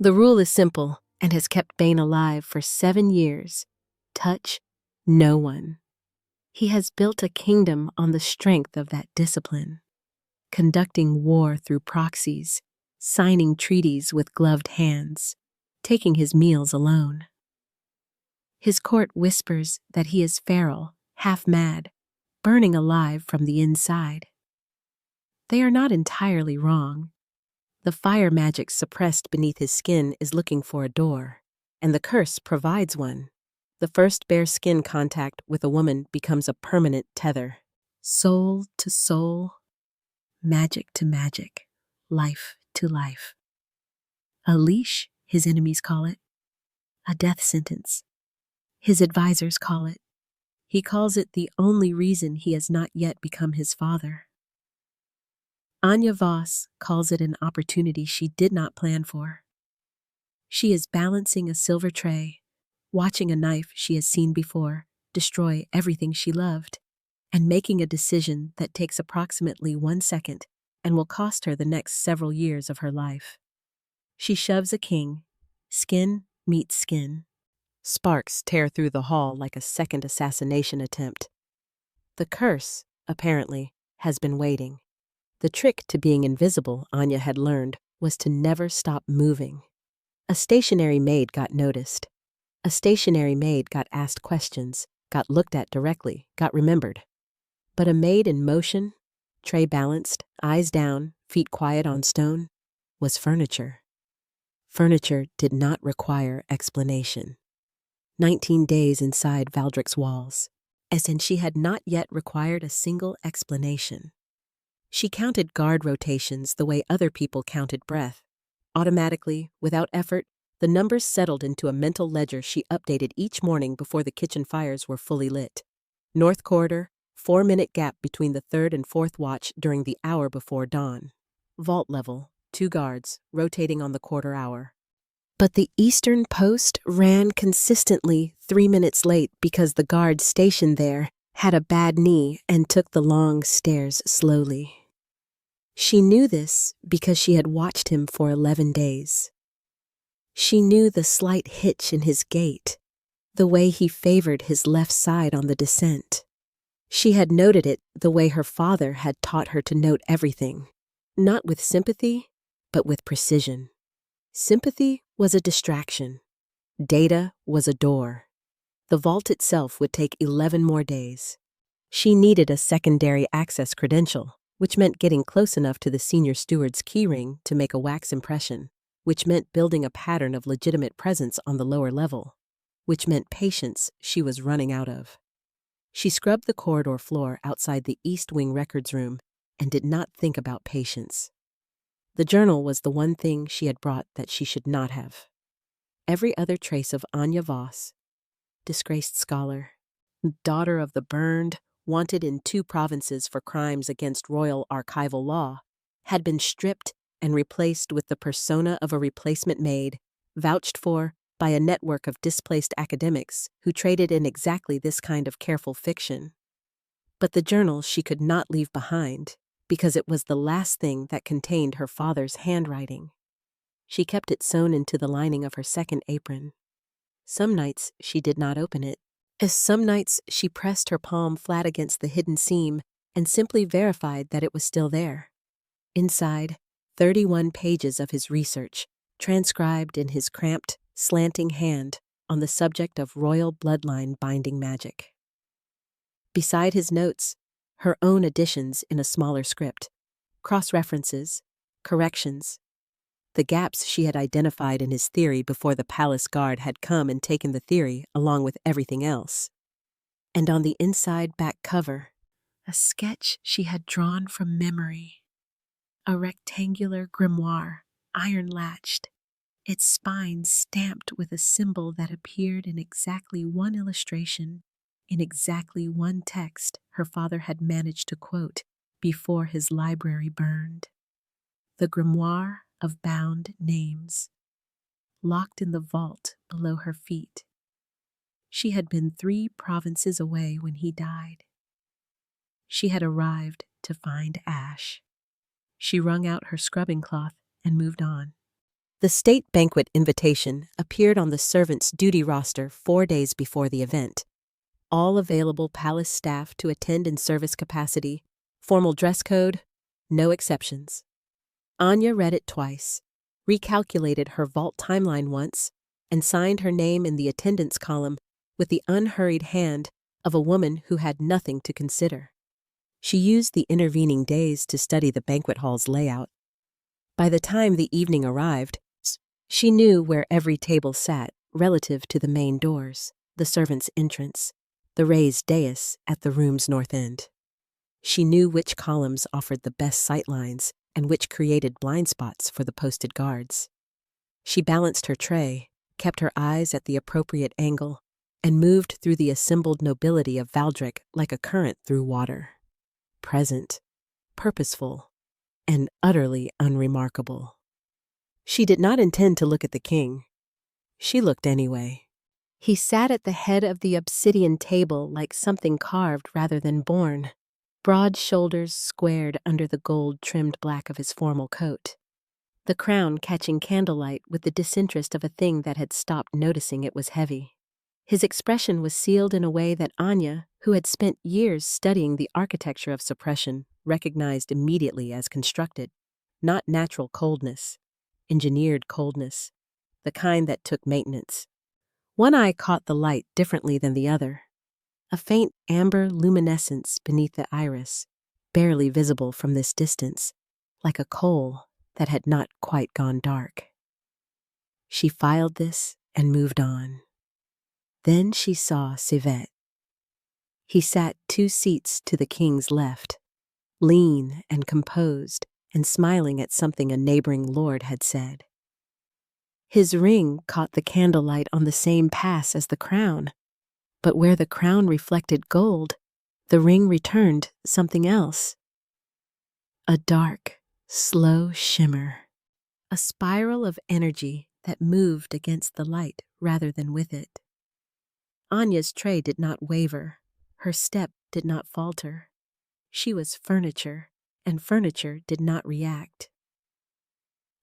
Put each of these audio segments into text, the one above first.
The rule is simple and has kept Bane alive for 7 years. Touch no one. He has built a kingdom on the strength of that discipline, conducting war through proxies, signing treaties with gloved hands, taking his meals alone. His court whispers that he is feral, half-mad, burning alive from the inside. They are not entirely wrong. The fire magic suppressed beneath his skin is looking for a door, and the curse provides one. The first bare skin contact with a woman becomes a permanent tether. Soul to soul, magic to magic, life to life. A leash, his enemies call it. A death sentence, his advisors call it. He calls it the only reason he has not yet become his father. Anya Voss calls it an opportunity she did not plan for. She is balancing a silver tray, watching a knife she has seen before destroy everything she loved, and making a decision that takes approximately 1 second and will cost her the next several years of her life. She shoves a king. Skin meets skin. Sparks tear through the hall like a second assassination attempt. The curse, apparently, has been waiting. The trick to being invisible, Anya had learned, was to never stop moving. A stationary maid got noticed. A stationary maid got asked questions, got looked at directly, got remembered. But a maid in motion, tray balanced, eyes down, feet quiet on stone, was furniture. Furniture did not require explanation. 19 days inside Valdrick's walls, as in she had not yet required a single explanation. She counted guard rotations the way other people counted breath. Automatically, without effort, the numbers settled into a mental ledger she updated each morning before the kitchen fires were fully lit. North corridor, 4-minute gap between the third and fourth watch during the hour before dawn. Vault level, 2 guards, rotating on the quarter hour. But the eastern post ran consistently 3 minutes late because the guard stationed there had a bad knee and took the long stairs slowly. She knew this because she had watched him for 11 days. She knew the slight hitch in his gait, the way he favored his left side on the descent. She had noted it the way her father had taught her to note everything, not with sympathy, but with precision. Sympathy was a distraction. Data was a door. The vault itself would take 11 more days. She needed a secondary access credential, which meant getting close enough to the senior steward's keyring to make a wax impression, which meant building a pattern of legitimate presence on the lower level, which meant patience she was running out of. She scrubbed the corridor floor outside the East Wing records room and did not think about patience. The journal was the one thing she had brought that she should not have. Every other trace of Anya Voss, disgraced scholar, daughter of the burned, wanted in 2 provinces for crimes against royal archival law, had been stripped and replaced with the persona of a replacement maid, vouched for by a network of displaced academics who traded in exactly this kind of careful fiction. But the journal she could not leave behind, because it was the last thing that contained her father's handwriting. She kept it sewn into the lining of her second apron. Some nights she did not open it, as some nights she pressed her palm flat against the hidden seam and simply verified that it was still there. Inside, 31 pages of his research, transcribed in his cramped, slanting hand on the subject of royal bloodline binding magic. Beside his notes, her own additions in a smaller script, cross-references, corrections, the gaps she had identified in his theory before the palace guard had come and taken the theory along with everything else. And on the inside back cover, a sketch she had drawn from memory. A rectangular grimoire, iron-latched, its spine stamped with a symbol that appeared in exactly 1 illustration, in exactly 1 text her father had managed to quote before his library burned. The grimoire of bound names, locked in the vault below her feet. She had been 3 provinces away when he died. She had arrived to find ash. She wrung out her scrubbing cloth and moved on. The state banquet invitation appeared on the servants' duty roster 4 days before the event. All available palace staff to attend in service capacity, formal dress code, no exceptions. Anya read it twice, recalculated her vault timeline once, and signed her name in the attendance column with the unhurried hand of a woman who had nothing to consider. She used the intervening days to study the banquet hall's layout. By the time the evening arrived, she knew where every table sat relative to the main doors, the servants' entrance, the raised dais at the room's north end. She knew which columns offered the best sightlines and which created blind spots for the posted guards. She balanced her tray, kept her eyes at the appropriate angle, and moved through the assembled nobility of Valdric like a current through water. Present, purposeful, and utterly unremarkable. She did not intend to look at the king. She looked anyway. He sat at the head of the obsidian table like something carved rather than born, broad shoulders squared under the gold-trimmed black of his formal coat, the crown catching candlelight with the disinterest of a thing that had stopped noticing it was heavy. His expression was sealed in a way that Anya, who had spent years studying the architecture of suppression, recognized immediately as constructed, not natural coldness, engineered coldness, the kind that took maintenance. One eye caught the light differently than the other, a faint amber luminescence beneath the iris, barely visible from this distance, like a coal that had not quite gone dark. She filed this and moved on. Then she saw Civet. He sat 2 seats to the king's left, lean and composed, and smiling at something a neighboring lord had said. His ring caught the candlelight on the same pass as the crown, but where the crown reflected gold, the ring returned something else. A dark, slow shimmer, a spiral of energy that moved against the light rather than with it. Anya's tray did not waver, her step did not falter. She was furniture, and furniture did not react.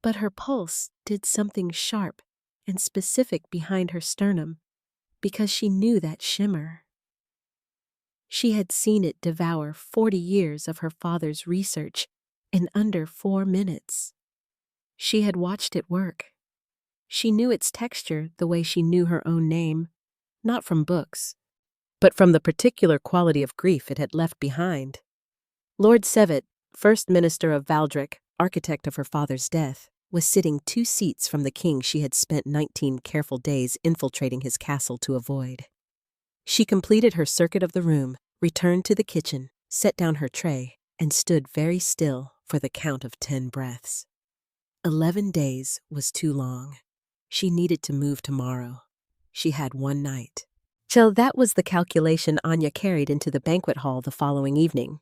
But her pulse did something sharp and specific behind her sternum, because she knew that shimmer. She had seen it devour 40 years of her father's research in under 4 minutes. She had watched it work. She knew its texture the way she knew her own name, not from books, but from the particular quality of grief it had left behind. Lord Sevet, First Minister of Valdric, architect of her father's death, was sitting 2 seats from the king she had spent 19 careful days infiltrating his castle to avoid. She completed her circuit of the room, returned to the kitchen, set down her tray, and stood very still for the count of 10 breaths. 11 days was too long. She needed to move tomorrow. She had 1 night. So that was the calculation Anya carried into the banquet hall the following evening.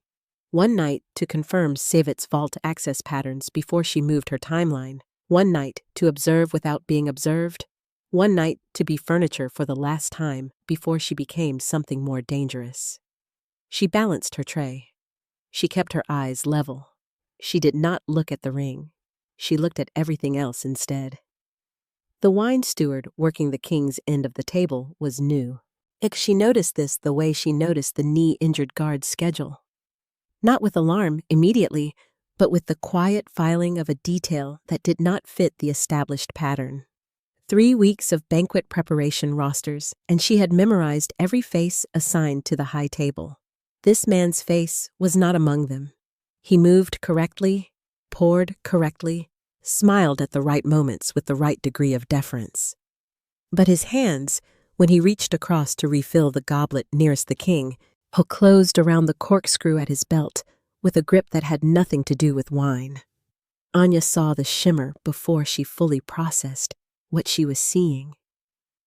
1 night to confirm Savet's vault access patterns before she moved her timeline. 1 night to observe without being observed. 1 night to be furniture for the last time before she became something more dangerous. She balanced her tray. She kept her eyes level. She did not look at the ring. She looked at everything else instead. The wine steward working the king's end of the table was new. She noticed this the way she noticed the knee-injured guard's schedule. Not with alarm immediately, but with the quiet filing of a detail that did not fit the established pattern. 3 weeks of banquet preparation rosters, and she had memorized every face assigned to the high table. This man's face was not among them. He moved correctly, poured correctly, smiled at the right moments with the right degree of deference. But his hands, when he reached across to refill the goblet nearest the king, closed around the corkscrew at his belt with a grip that had nothing to do with wine. Anya saw the shimmer before she fully processed what she was seeing.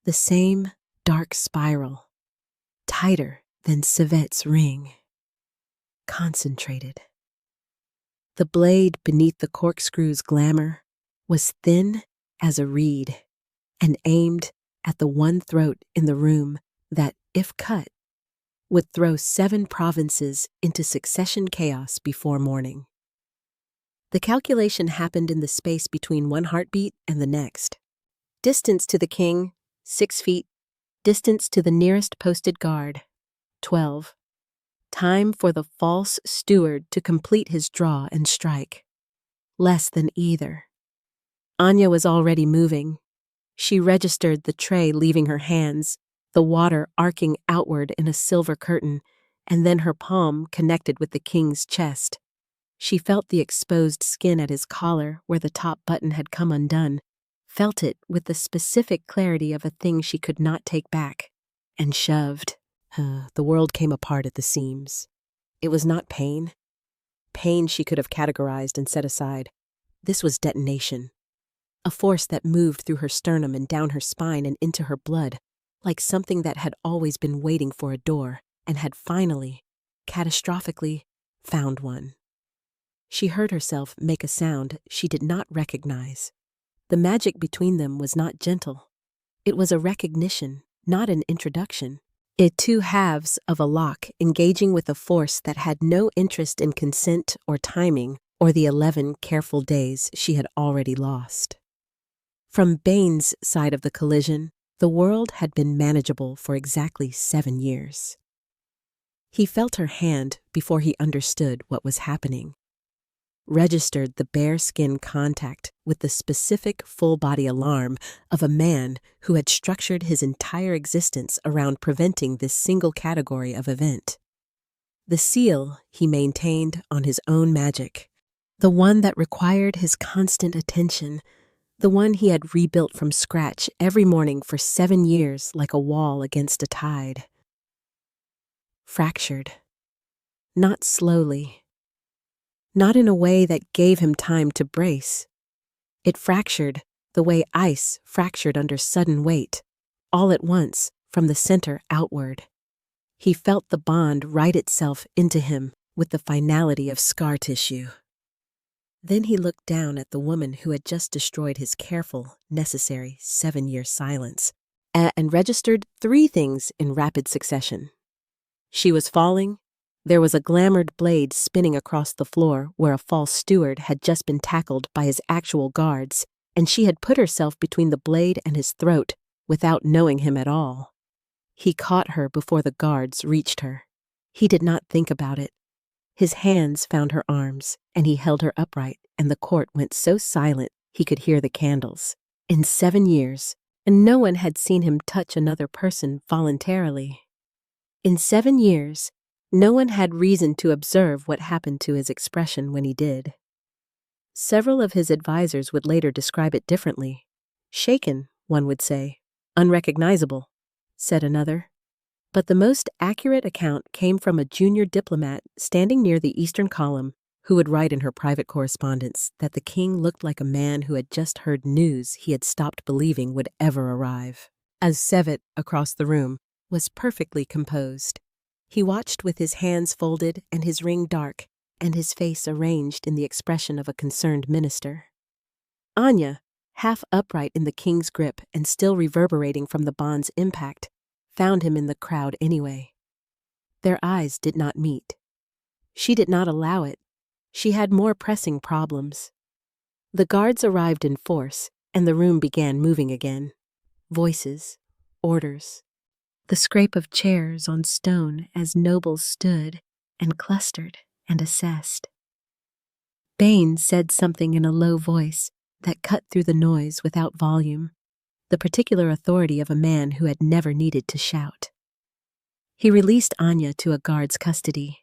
The same dark spiral, tighter than Civet's ring. Concentrated. The blade beneath the corkscrew's glamour was thin as a reed and aimed at the one throat in the room that, if cut, would throw 7 provinces into succession chaos before morning. The calculation happened in the space between one heartbeat and the next. Distance to the king, 6 feet. Distance to the nearest posted guard, 12. Time for the false steward to complete his draw and strike. Less than either. Anya was already moving. She registered the tray leaving her hands, the water arcing outward in a silver curtain, and then her palm connected with the king's chest. She felt the exposed skin at his collar where the top button had come undone, felt it with the specific clarity of a thing she could not take back, and shoved. The world came apart at the seams. It was not pain. Pain she could have categorized and set aside. This was detonation. A force that moved through her sternum and down her spine and into her blood, like something that had always been waiting for a door and had finally, catastrophically, found one. She heard herself make a sound she did not recognize. The magic between them was not gentle. It was a recognition, not an introduction. It two halves of a lock engaging with a force that had no interest in consent or timing or the 11 careful days she had already lost. From Bane's side of the collision, the world had been manageable for exactly 7 years. He felt her hand before he understood what was happening. Registered the bare skin contact with the specific full-body alarm of a man who had structured his entire existence around preventing this single category of event. The seal he maintained on his own magic, the one that required his constant attention, the one he had rebuilt from scratch every morning for 7 years like a wall against a tide. Fractured. Not slowly. Not in a way that gave him time to brace. It fractured the way ice fractured under sudden weight, all at once, from the center outward. He felt the bond write itself into him with the finality of scar tissue. Then he looked down at the woman who had just destroyed his careful, necessary 7-year silence, and registered 3 things in rapid succession. She was falling. There was a glamored blade spinning across the floor where a false steward had just been tackled by his actual guards, and she had put herself between the blade and his throat without knowing him at all. He caught her before the guards reached her. He did not think about it. His hands found her arms, and he held her upright, and the court went so silent he could hear the candles. In 7 years, and no one had seen him touch another person voluntarily. In 7 years, no one had reason to observe what happened to his expression when he did. Several of his advisors would later describe it differently. Shaken, one would say. Unrecognizable, said another. But the most accurate account came from a junior diplomat standing near the eastern column who would write in her private correspondence that the king looked like a man who had just heard news he had stopped believing would ever arrive. As Sevet, across the room, was perfectly composed. He watched with his hands folded and his ring dark, and his face arranged in the expression of a concerned minister. Anya, half upright in the king's grip and still reverberating from the bond's impact, found him in the crowd anyway. Their eyes did not meet. She did not allow it. She had more pressing problems. The guards arrived in force, and the room began moving again. Voices, orders. The scrape of chairs on stone as nobles stood and clustered and assessed. Bane said something in a low voice that cut through the noise without volume, the particular authority of a man who had never needed to shout. He released Anya to a guard's custody,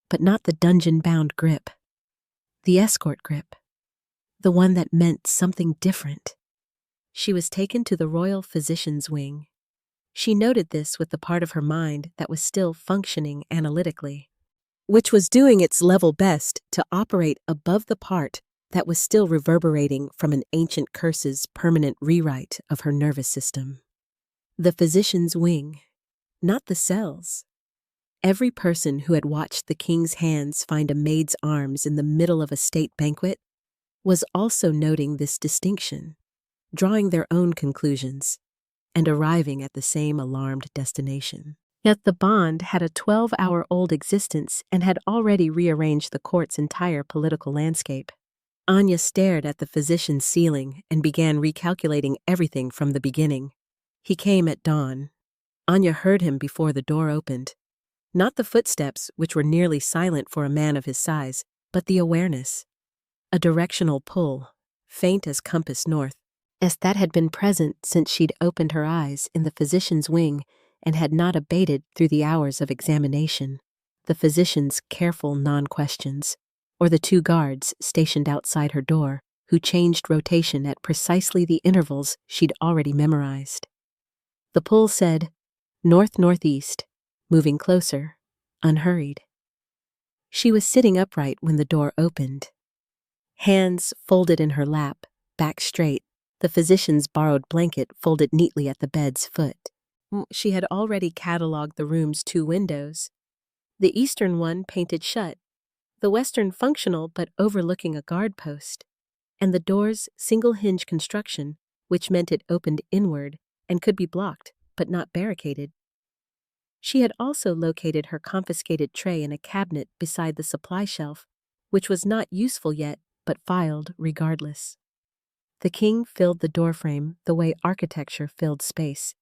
but not the dungeon-bound grip. The escort grip, the one that meant something different. She was taken to the royal physician's wing. She noted this with the part of her mind that was still functioning analytically, which was doing its level best to operate above the part that was still reverberating from an ancient curse's permanent rewrite of her nervous system. The physician's wing, not the cells. Every person who had watched the king's hands find a maid's arms in the middle of a state banquet was also noting this distinction, drawing their own conclusions, and arriving at the same alarmed destination. Yet the bond had a 12-hour-old existence and had already rearranged the court's entire political landscape. Anya stared at the physician's ceiling and began recalculating everything from the beginning. He came at dawn. Anya heard him before the door opened. Not the footsteps, which were nearly silent for a man of his size, but the awareness. A directional pull, faint as compass north, as that had been present since she'd opened her eyes in the physician's wing and had not abated through the hours of examination. The physician's careful non-questions, or the 2 guards stationed outside her door, who changed rotation at precisely the intervals she'd already memorized. The pull said, north-northeast, moving closer, unhurried. She was sitting upright when the door opened. Hands folded in her lap, back straight, the physician's borrowed blanket folded neatly at the bed's foot. She had already catalogued the room's 2 windows. The eastern one painted shut, the western functional but overlooking a guard post, and the door's single-hinge construction, which meant it opened inward and could be blocked but not barricaded. She had also located her confiscated tray in a cabinet beside the supply shelf, which was not useful yet but filed regardless. The king filled the doorframe the way architecture filled space,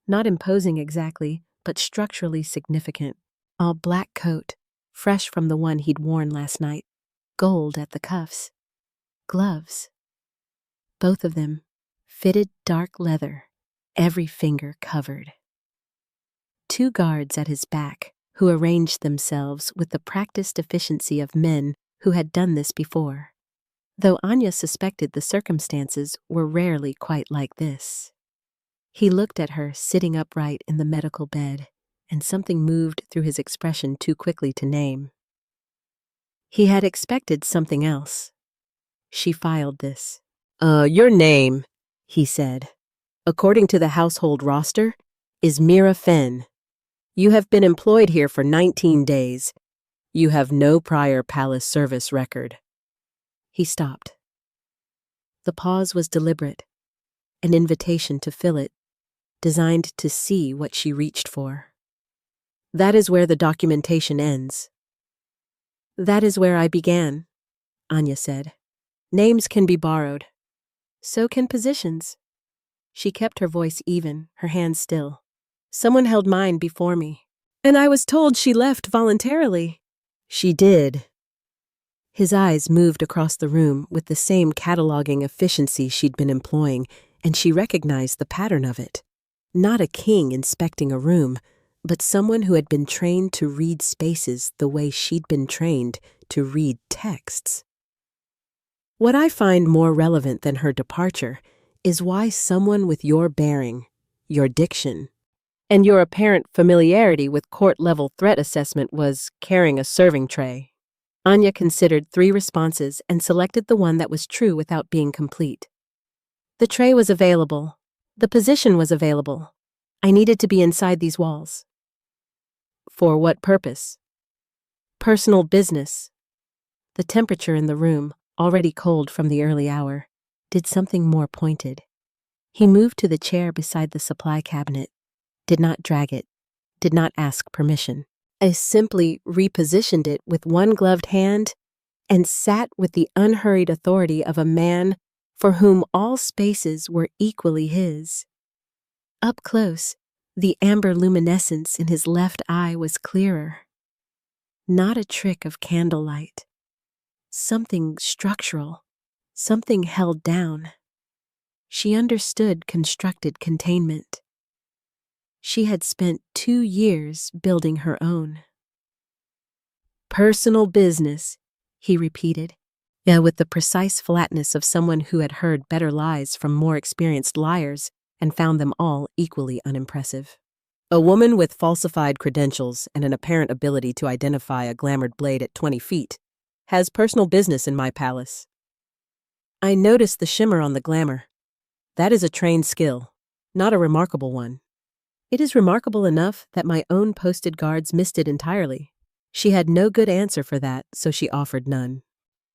not imposing exactly, but structurally significant. All black coat, fresh from the one he'd worn last night, gold at the cuffs. Gloves. Both of them, fitted dark leather, every finger covered. 2 guards at his back, who arranged themselves with the practiced efficiency of men who had done this before, though Anya suspected the circumstances were rarely quite like this. He looked at her sitting upright in the medical bed, and something moved through his expression too quickly to name. He had expected something else. She filed this. Your name, he said, according to the household roster, is Mira Fenn. You have been employed here for 19 days. You have no prior palace service record. He stopped. The pause was deliberate, an invitation to fill it, designed to see what she reached for. That is where the documentation ends. That is where I began, Anya said. Names can be borrowed. So can positions. She kept her voice even, her hands still. Someone held mine before me, and I was told she left voluntarily. She did. His eyes moved across the room with the same cataloging efficiency she'd been employing, and she recognized the pattern of it. Not a king inspecting a room, but someone who had been trained to read spaces the way she'd been trained to read texts. What I find more relevant than her departure is why someone with your bearing, your diction, and your apparent familiarity with court-level threat assessment was carrying a serving tray. Anya considered 3 responses and selected the one that was true without being complete. The tray was available. The position was available. I needed to be inside these walls. For what purpose? Personal business. The temperature in the room, already cold from the early hour, did something more pointed. He moved to the chair beside the supply cabinet, did not drag it, did not ask permission. I simply repositioned it with one gloved hand and sat with the unhurried authority of a man for whom all spaces were equally his. Up close, the amber luminescence in his left eye was clearer. Not a trick of candlelight. Something structural, something held down. She understood constructed containment. She had spent 2 years building her own. Personal business, he repeated, with the precise flatness of someone who had heard better lies from more experienced liars and found them all equally unimpressive. A woman with falsified credentials and an apparent ability to identify a glamoured blade at 20 feet has personal business in my palace. I noticed the shimmer on the glamour. That is a trained skill, not a remarkable one. It is remarkable enough that my own posted guards missed it entirely. She had no good answer for that, so she offered none.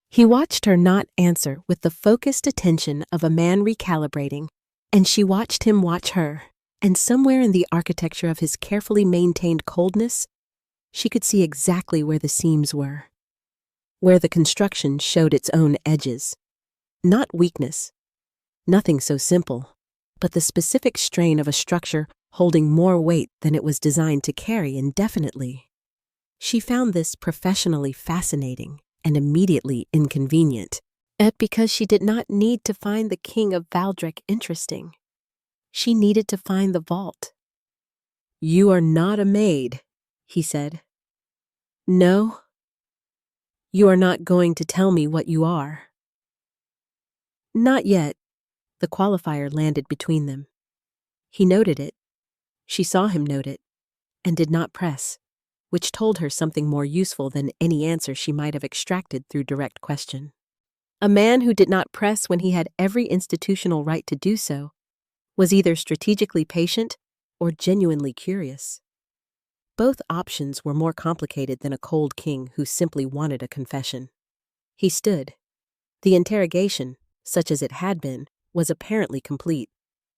He watched her not answer with the focused attention of a man recalibrating, and she watched him watch her, and somewhere in the architecture of his carefully maintained coldness, she could see exactly where the seams were, where the construction showed its own edges. Not weakness, nothing so simple, but the specific strain of a structure holding more weight than it was designed to carry indefinitely. She found this professionally fascinating and immediately inconvenient, because she did not need to find the king of Valdrek interesting. She needed to find the vault. "You are not a maid," he said. "No? You are not going to tell me what you are?" "Not yet." The qualifier landed between them. He noted it. She saw him note it, and did not press, which told her something more useful than any answer she might have extracted through direct question. A man who did not press when he had every institutional right to do so was either strategically patient or genuinely curious. Both options were more complicated than a cold king who simply wanted a confession. He stood. The interrogation, such as it had been, was apparently complete,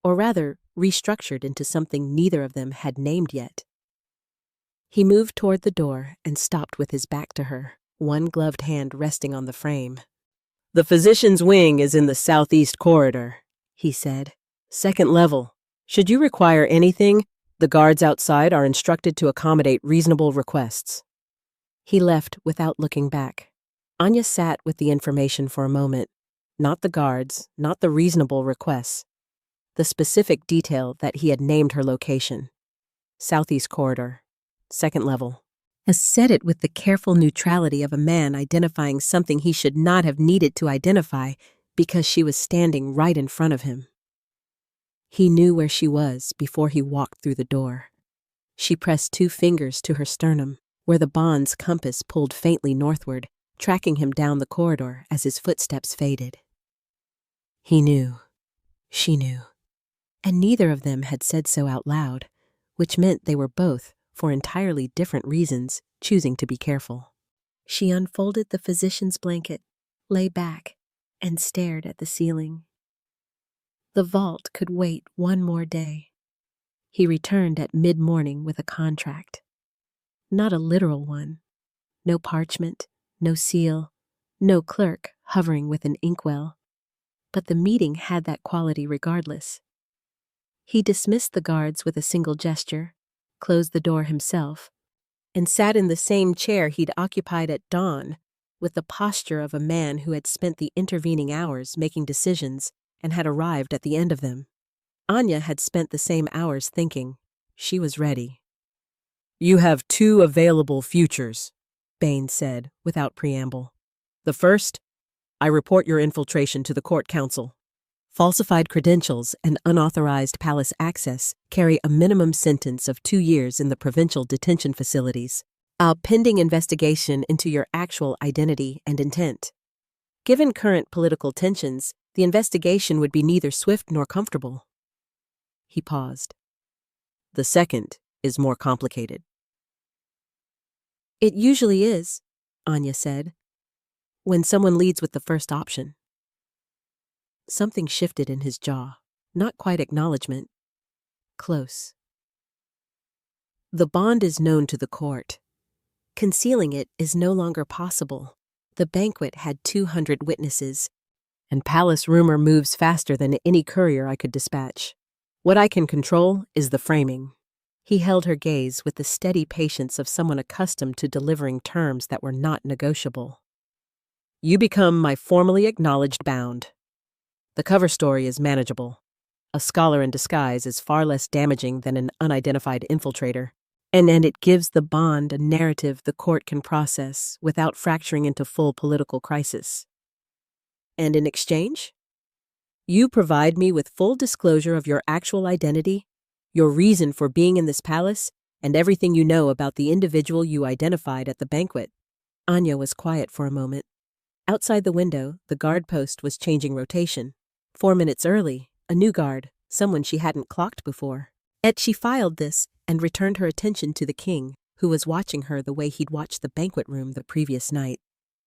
or rather restructured into something neither of them had named yet. He moved toward the door and stopped with his back to her, one gloved hand resting on the frame. "The physician's wing is in the southeast corridor," he said. "Second level. Should you require anything, the guards outside are instructed to accommodate reasonable requests." He left without looking back. Anya sat with the information for a moment. Not the guards, not the reasonable requests. The specific detail that he had named her location. Southeast corridor. Second level. Has said it with the careful neutrality of a man identifying something he should not have needed to identify because she was standing right in front of him. He knew where she was before he walked through the door. She pressed 2 fingers to her sternum, where the bond's compass pulled faintly northward, tracking him down the corridor as his footsteps faded. He knew. She knew. And neither of them had said so out loud, which meant they were both, for entirely different reasons, choosing to be careful. She unfolded the physician's blanket, lay back, and stared at the ceiling. The vault could wait one more day. He returned at mid-morning with a contract. Not a literal one. No parchment, no seal, no clerk hovering with an inkwell. But the meeting had that quality regardless. He dismissed the guards with a single gesture, closed the door himself, and sat in the same chair he'd occupied at dawn, with the posture of a man who had spent the intervening hours making decisions and had arrived at the end of them. Anya had spent the same hours thinking. She was ready. "You have 2 available futures," Bain said, without preamble. "The first, I report your infiltration to the court council. Falsified credentials and unauthorized palace access carry a minimum sentence of 2 years in the provincial detention facilities, a pending investigation into your actual identity and intent. Given current political tensions, the investigation would be neither swift nor comfortable." He paused. "The second is more complicated." "It usually is," Anya said, "when someone leads with the first option." Something shifted in his jaw, not quite acknowledgement. Close. "The bond is known to the court. Concealing it is no longer possible. The banquet had 200 witnesses, and palace rumor moves faster than any courier I could dispatch. What I can control is the framing." He held her gaze with the steady patience of someone accustomed to delivering terms that were not negotiable. "You become my formally acknowledged bound. The cover story is manageable. A scholar in disguise is far less damaging than an unidentified infiltrator, and it gives the bond a narrative the court can process without fracturing into full political crisis. And in exchange, you provide me with full disclosure of your actual identity, your reason for being in this palace, and everything you know about the individual you identified at the banquet." Anya was quiet for a moment. Outside the window, the guard post was changing rotation. 4 minutes early, a new guard, someone she hadn't clocked before. Yet she filed this and returned her attention to the king, who was watching her the way he'd watched the banquet room the previous night,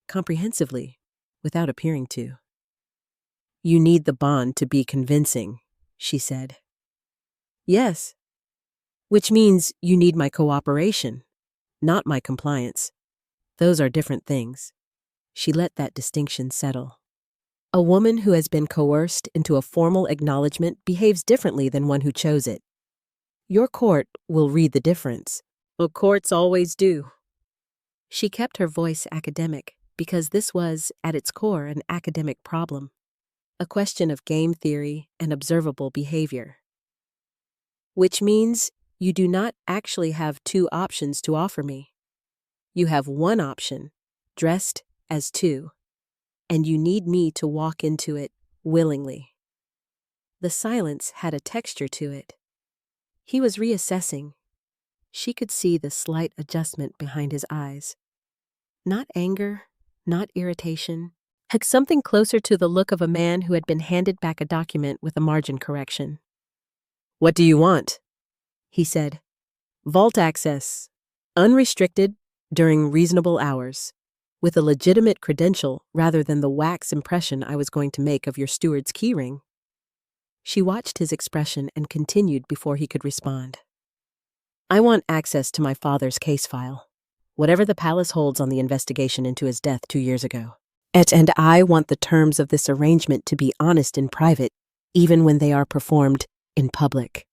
comprehensively, without appearing to. "You need the bond to be convincing," she said. "Yes. Which means you need my cooperation, not my compliance. Those are different things." She let that distinction settle. A woman who has been coerced into a formal acknowledgement behaves differently than one who chose it. Your court will read the difference. Well, courts always do. She kept her voice academic because this was, at its core, an academic problem, a question of game theory and observable behavior. Which means you do not actually have two options to offer me. You have one option, dressed as two, and you need me to walk into it willingly. The silence had a texture to it. He was reassessing. She could see the slight adjustment behind his eyes. Not anger, not irritation, had something closer to the look of a man who had been handed back a document with a margin correction. "What do you want?" he said. "Vault access, unrestricted, during reasonable hours, with a legitimate credential rather than the wax impression I was going to make of your steward's keyring." She watched his expression and continued before he could respond. "I want access to my father's case file, whatever the palace holds on the investigation into his death 2 years ago. And I want the terms of this arrangement to be honest in private, even when they are performed in public.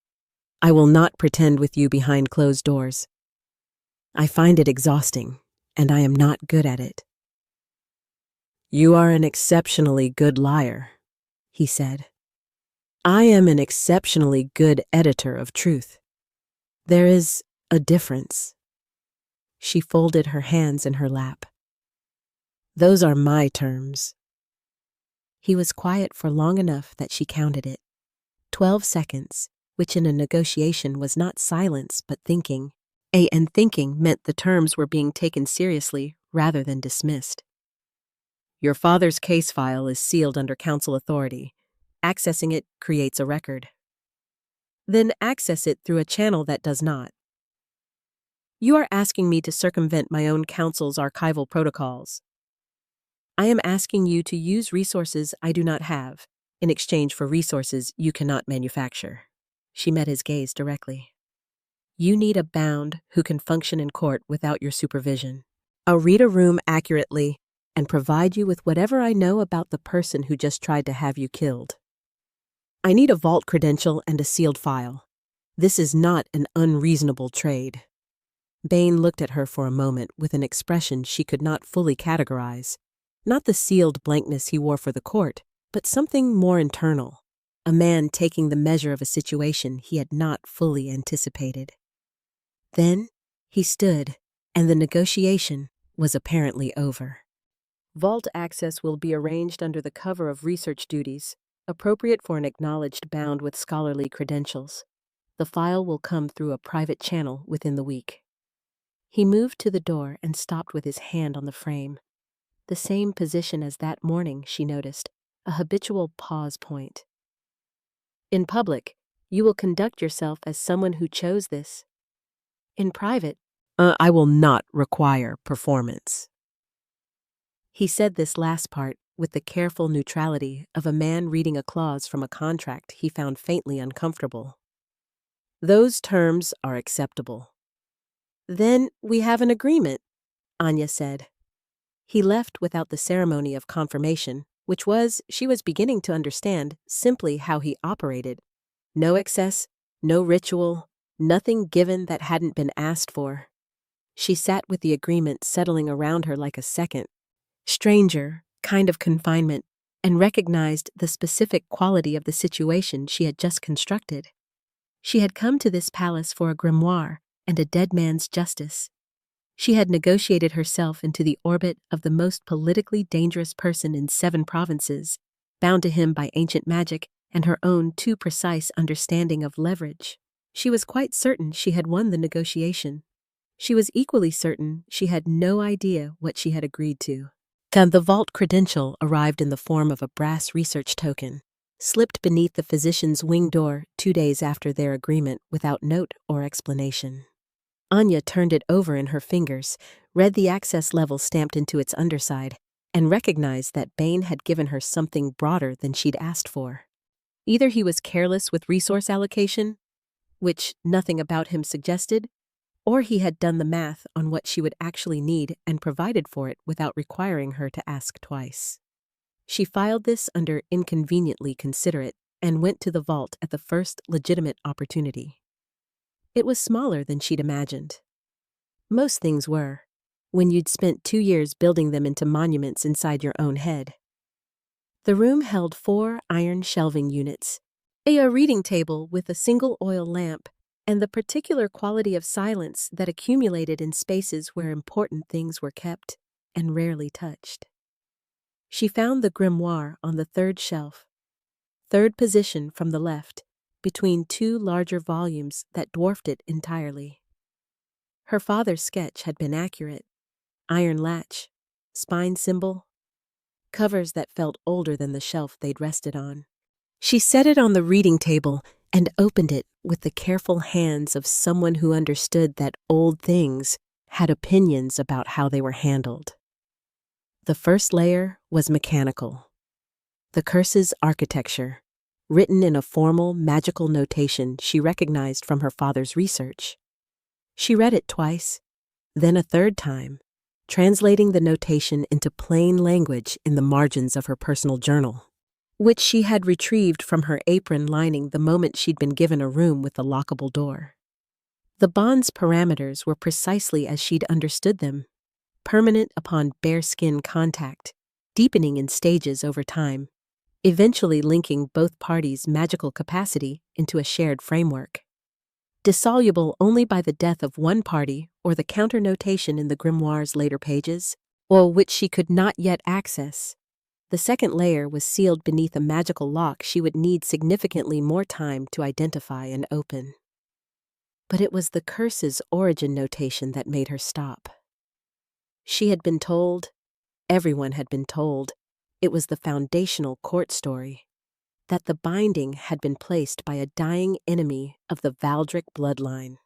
I will not pretend with you behind closed doors. I find it exhausting, and I am not good at it." "You are an exceptionally good liar," he said. "I am an exceptionally good editor of truth. There is a difference." She folded her hands in her lap. "Those are my terms." He was quiet for long enough that she counted it. 12 seconds, which in a negotiation was not silence but thinking. And thinking meant the terms were being taken seriously rather than dismissed. "Your father's case file is sealed under council authority. Accessing it creates a record. Then access it through a channel that does not. You are asking me to circumvent my own council's archival protocols. I am asking you to use resources I do not have, in exchange for resources you cannot manufacture." She met his gaze directly. "You need a bound who can function in court without your supervision. I'll read a room accurately and provide you with whatever I know about the person who just tried to have you killed. I need a vault credential and a sealed file. This is not an unreasonable trade." Bain looked at her for a moment with an expression she could not fully categorize. Not the sealed blankness he wore for the court, but something more internal. A man taking the measure of a situation he had not fully anticipated. Then he stood, and the negotiation was apparently over. "Vault access will be arranged under the cover of research duties, appropriate for an acknowledged bound with scholarly credentials. The file will come through a private channel within the week." He moved to the door and stopped with his hand on the frame. The same position as that morning, she noticed, a habitual pause point. "In public, you will conduct yourself as someone who chose this. In private, I will not require performance." He said this last part with the careful neutrality of a man reading a clause from a contract he found faintly uncomfortable. "Those terms are acceptable." "Then we have an agreement," Anya said. He left without the ceremony of confirmation, which was, she was beginning to understand, simply how he operated. No excess, no ritual, nothing given that hadn't been asked for. She sat with the agreement settling around her like a second, stranger kind of confinement, and recognized the specific quality of the situation she had just constructed. She had come to this palace for a grimoire and a dead man's justice. She had negotiated herself into the orbit of the most politically dangerous person in 7 provinces, bound to him by ancient magic and her own too precise understanding of leverage. She was quite certain she had won the negotiation. She was equally certain she had no idea what she had agreed to. The vault credential arrived in the form of a brass research token, slipped beneath the physician's wing door 2 days after their agreement without note or explanation. Anya turned it over in her fingers, read the access level stamped into its underside, and recognized that Bain had given her something broader than she'd asked for. Either he was careless with resource allocation, which nothing about him suggested, or he had done the math on what she would actually need and provided for it without requiring her to ask twice. She filed this under inconveniently considerate and went to the vault at the first legitimate opportunity. It was smaller than she'd imagined. Most things were, when you'd spent 2 years building them into monuments inside your own head. The room held 4 iron shelving units, a reading table with a single oil lamp, and the particular quality of silence that accumulated in spaces where important things were kept and rarely touched. She found the grimoire on the 3rd shelf, 3rd position from the left, between 2 larger volumes that dwarfed it entirely. Her father's sketch had been accurate. Iron latch, spine symbol, covers that felt older than the shelf they'd rested on. She set it on the reading table and opened it with the careful hands of someone who understood that old things had opinions about how they were handled. The first layer was mechanical. The curse's architecture, written in a formal, magical notation she recognized from her father's research. She read it twice, then a 3rd time, translating the notation into plain language in the margins of her personal journal, which she had retrieved from her apron lining the moment she'd been given a room with a lockable door. The bond's parameters were precisely as she'd understood them, permanent upon bare-skin contact, deepening in stages over time, eventually linking both parties' magical capacity into a shared framework. Dissoluble only by the death of one party or the counter-notation in the grimoire's later pages, or which she could not yet access. The 2nd layer was sealed beneath a magical lock she would need significantly more time to identify and open. But it was the curse's origin notation that made her stop. She had been told, everyone had been told, it was the foundational court story, that the binding had been placed by a dying enemy of the Valdric bloodline.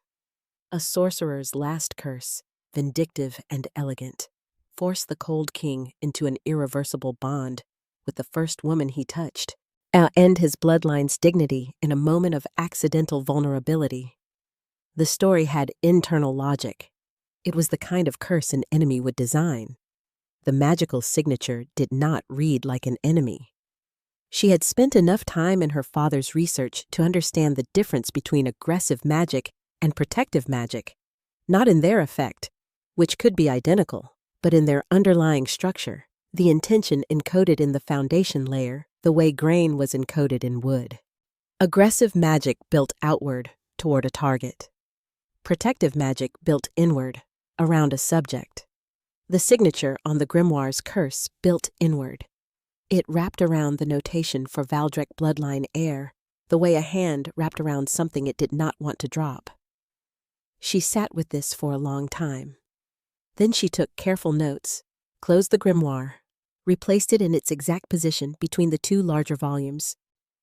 A sorcerer's last curse, vindictive and elegant, forced the Cold King into an irreversible bond with the first woman he touched, end his bloodline's dignity in a moment of accidental vulnerability. The story had internal logic. It was the kind of curse an enemy would design. The magical signature did not read like an enemy. She had spent enough time in her father's research to understand the difference between aggressive magic and protective magic, not in their effect, which could be identical, but in their underlying structure, the intention encoded in the foundation layer, the way grain was encoded in wood. Aggressive magic built outward, toward a target. Protective magic built inward, around a subject. The signature on the grimoire's curse built inward. It wrapped around the notation for Valdric bloodline heir, the way a hand wrapped around something it did not want to drop. She sat with this for a long time. Then she took careful notes, closed the grimoire, replaced it in its exact position between the 2 larger volumes,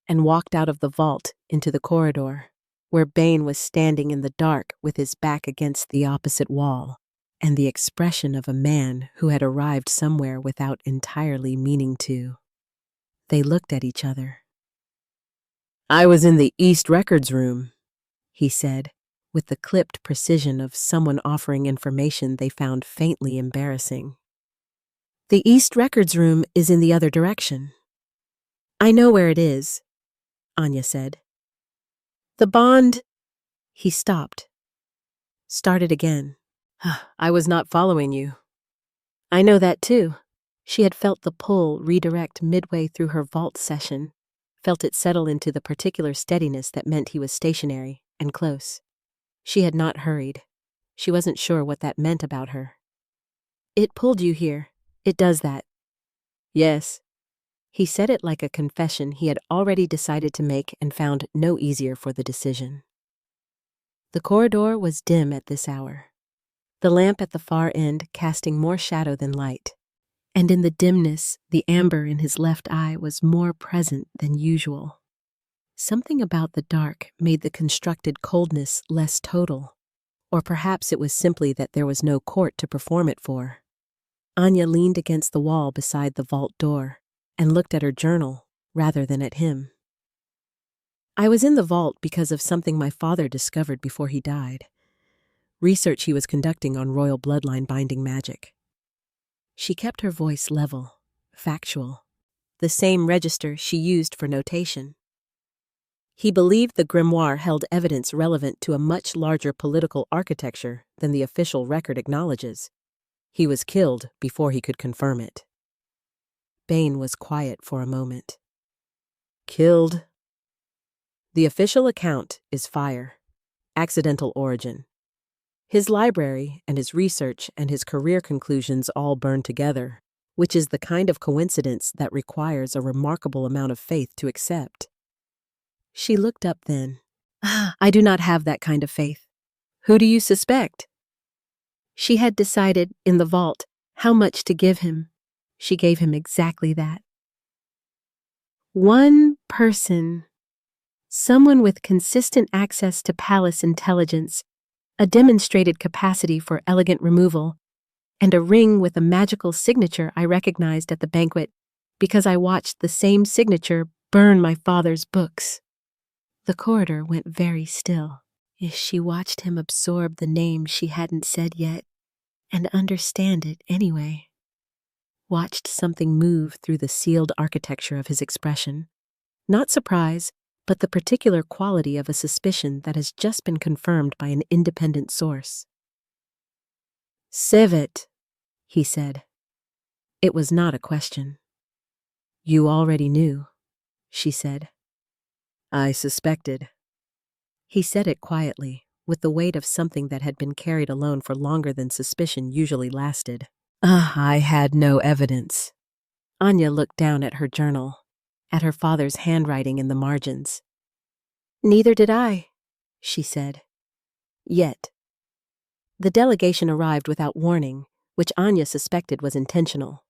and walked out of the vault into the corridor, where Bane was standing in the dark with his back against the opposite wall, and the expression of a man who had arrived somewhere without entirely meaning to. They looked at each other. "I was in the East Records room," he said, with the clipped precision of someone offering information they found faintly embarrassing. "The East Records room is in the other direction." "I know where it is," Anya said. "The bond—" He stopped. Started again. "I was not following you." "I know that too." She had felt the pull redirect midway through her vault session, felt it settle into the particular steadiness that meant he was stationary and close. She had not hurried. She wasn't sure what that meant about her. "It pulled you here. It does that." "Yes." He said it like a confession he had already decided to make and found no easier for the decision. The corridor was dim at this hour, the lamp at the far end casting more shadow than light, and in the dimness, the amber in his left eye was more present than usual. Something about the dark made the constructed coldness less total, or perhaps it was simply that there was no court to perform it for. Anya leaned against the wall beside the vault door and looked at her journal rather than at him. "I was in the vault because of something my father discovered before he died. Research he was conducting on royal bloodline binding magic." She kept her voice level, factual. the same register she used for notation. He believed the grimoire held evidence relevant to a much larger political architecture than the official record acknowledges. He was killed before he could confirm it. Bane was quiet for a moment. Killed? The official account is fire. Accidental origin. His library and his research and his career conclusions all burned together, which is the kind of coincidence that requires a remarkable amount of faith to accept. She looked up then. I do not have that kind of faith. Who do you suspect? She had decided, in the vault, how much to give him. She gave him exactly that. One person. Someone with consistent access to palace intelligence, a demonstrated capacity for elegant removal, and a ring with a magical signature I recognized at the banquet because I watched the same signature burn my father's books. The corridor went very still as she watched him absorb the name she hadn't said yet and understand it anyway. Watched something move through the sealed architecture of his expression. Not surprise, but the particular quality of a suspicion that has just been confirmed by an independent source. Sevet, he said. It was not a question. You already knew, she said. I suspected. He said it quietly, with the weight of something that had been carried alone for longer than suspicion usually lasted. I had no evidence. Anya looked down at her journal, at her father's handwriting in the margins. Neither did I, she said. Yet. The delegation arrived without warning, which Anya suspected was intentional.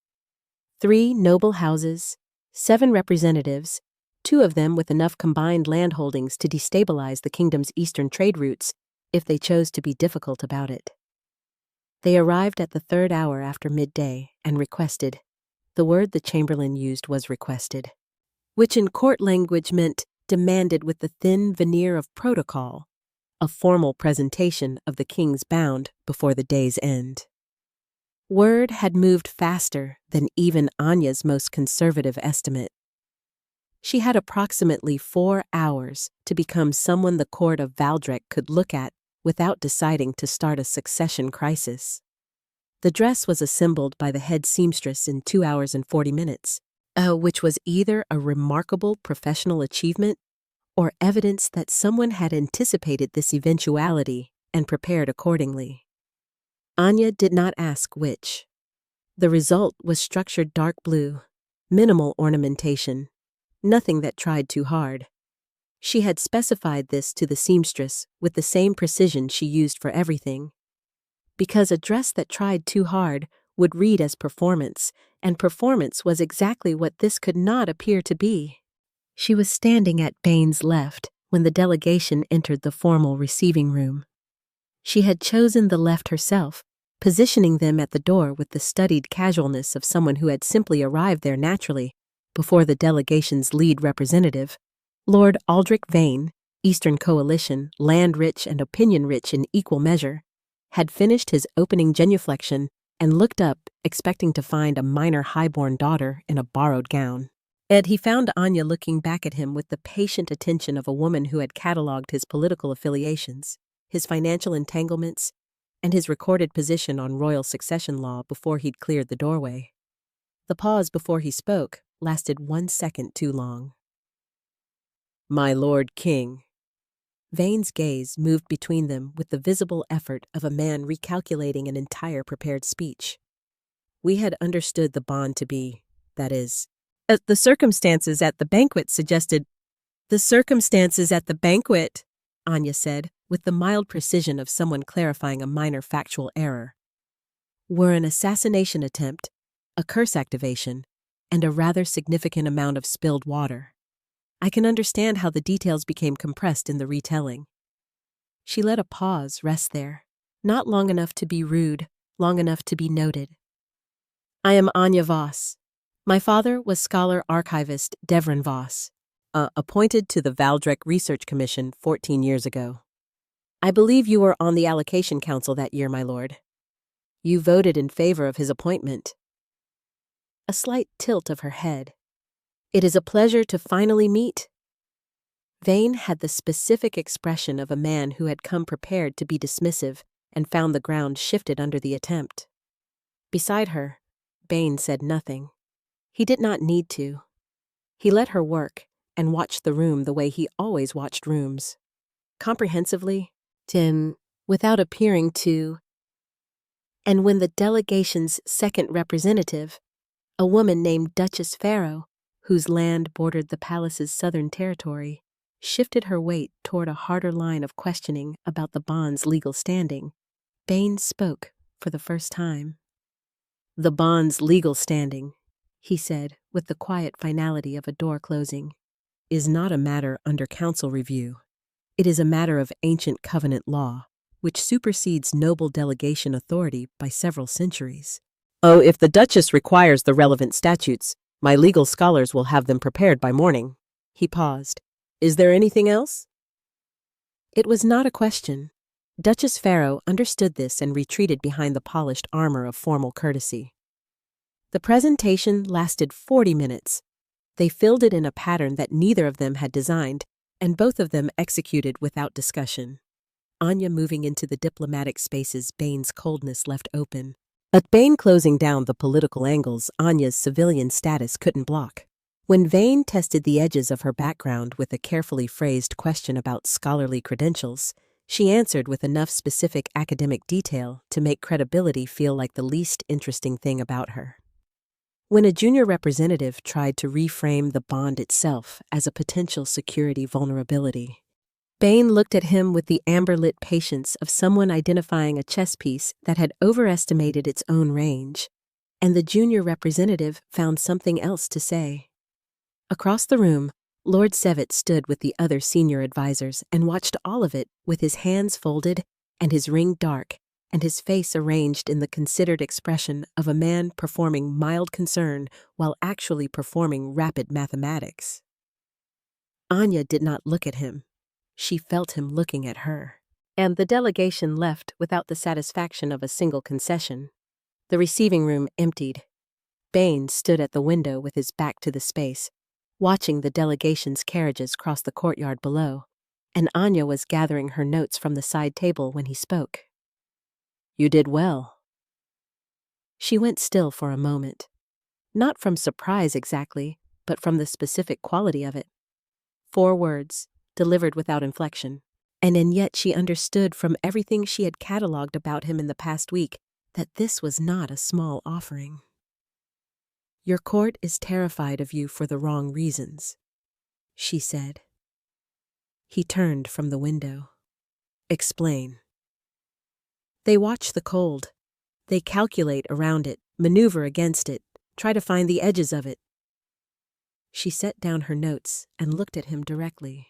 3 noble houses, 7 representatives, 2 of them with enough combined land holdings to destabilize the kingdom's eastern trade routes if they chose to be difficult about it. They arrived at the 3rd hour after midday and requested. The word the chamberlain used was requested, which in court language meant demanded with the thin veneer of protocol, a formal presentation of the king's bound before the day's end. Word had moved faster than even Anya's most conservative estimate. She had approximately 4 hours to become someone the court of Valdrek could look at without deciding to start a succession crisis. The dress was assembled by the head seamstress in 2 hours and 40 minutes, which was either a remarkable professional achievement or evidence that someone had anticipated this eventuality and prepared accordingly. Anya did not ask which. The result was structured dark blue, minimal ornamentation, nothing that tried too hard. She had specified this to the seamstress with the same precision she used for everything. Because a dress that tried too hard would read as performance, and performance was exactly what this could not appear to be. She was standing at Bane's left when the delegation entered the formal receiving room. She had chosen the left herself, positioning them at the door with the studied casualness of someone who had simply arrived there naturally before the delegation's lead representative, Lord Aldrich Vane, Eastern Coalition, land-rich and opinion-rich in equal measure, had finished his opening genuflection and looked up, expecting to find a minor highborn daughter in a borrowed gown. He found Anya looking back at him with the patient attention of a woman who had catalogued his political affiliations, his financial entanglements, and his recorded position on royal succession law before he'd cleared the doorway. The pause before he spoke lasted 1 second too long. My Lord King. Vane's gaze moved between them with the visible effort of a man recalculating an entire prepared speech. We had understood the bond to be, that is, the circumstances at the banquet suggested. The circumstances at the banquet, Anya said, with the mild precision of someone clarifying a minor factual error, were an assassination attempt, a curse activation, and a rather significant amount of spilled water. I can understand how the details became compressed in the retelling. She let a pause rest there, not long enough to be rude, long enough to be noted. I am Anya Voss. My father was scholar archivist Devrin Voss, appointed to the Valdrek Research Commission 14 years ago. I believe you were on the allocation council that year, my lord. You voted in favor of his appointment. A slight tilt of her head. It is a pleasure to finally meet. Vane had the specific expression of a man who had come prepared to be dismissive and found the ground shifted under the attempt. Beside her, Bane said nothing. He did not need to. He let her work and watched the room the way he always watched rooms. Comprehensively, without appearing to. And when the delegation's second representative, a woman named Duchess Farrow, whose land bordered the palace's southern territory, shifted her weight toward a harder line of questioning about the bond's legal standing, Bane spoke for the first time. "The bond's legal standing," he said with the quiet finality of a door closing, "is not a matter under council review. It is a matter of ancient covenant law, which supersedes noble delegation authority by several centuries. Oh, if the Duchess requires the relevant statutes, my legal scholars will have them prepared by morning." He paused. "Is there anything else?" It was not a question. Duchess Farrow understood this and retreated behind the polished armor of formal courtesy. The presentation lasted 40 minutes. They filled it in a pattern that neither of them had designed, and both of them executed without discussion. Anya moving into the diplomatic spaces Bane's coldness left open. But Bane closing down the political angles Anya's civilian status couldn't block. When Vane tested the edges of her background with a carefully phrased question about scholarly credentials, she answered with enough specific academic detail to make credibility feel like the least interesting thing about her. When a junior representative tried to reframe the bond itself as a potential security vulnerability, Bane looked at him with the amber-lit patience of someone identifying a chess piece that had overestimated its own range, and the junior representative found something else to say. Across the room, Lord Sevet stood with the other senior advisors and watched all of it with his hands folded and his ring dark and his face arranged in the considered expression of a man performing mild concern while actually performing rapid mathematics. Anya did not look at him. She felt him looking at her. And the delegation left without the satisfaction of a single concession. The receiving room emptied. Bane stood at the window with his back to the space, watching the delegation's carriages cross the courtyard below, and Anya was gathering her notes from the side table when he spoke. "You did well." She went still for a moment. Not from surprise exactly, but from the specific quality of it. 4 words, delivered without inflection, and yet she understood from everything she had catalogued about him in the past week that this was not a small offering. "Your court is terrified of you for the wrong reasons," she said. He turned from the window. "Explain." They watch the cold. They calculate around it, maneuver against it, try to find the edges of it. She set down her notes and looked at him directly.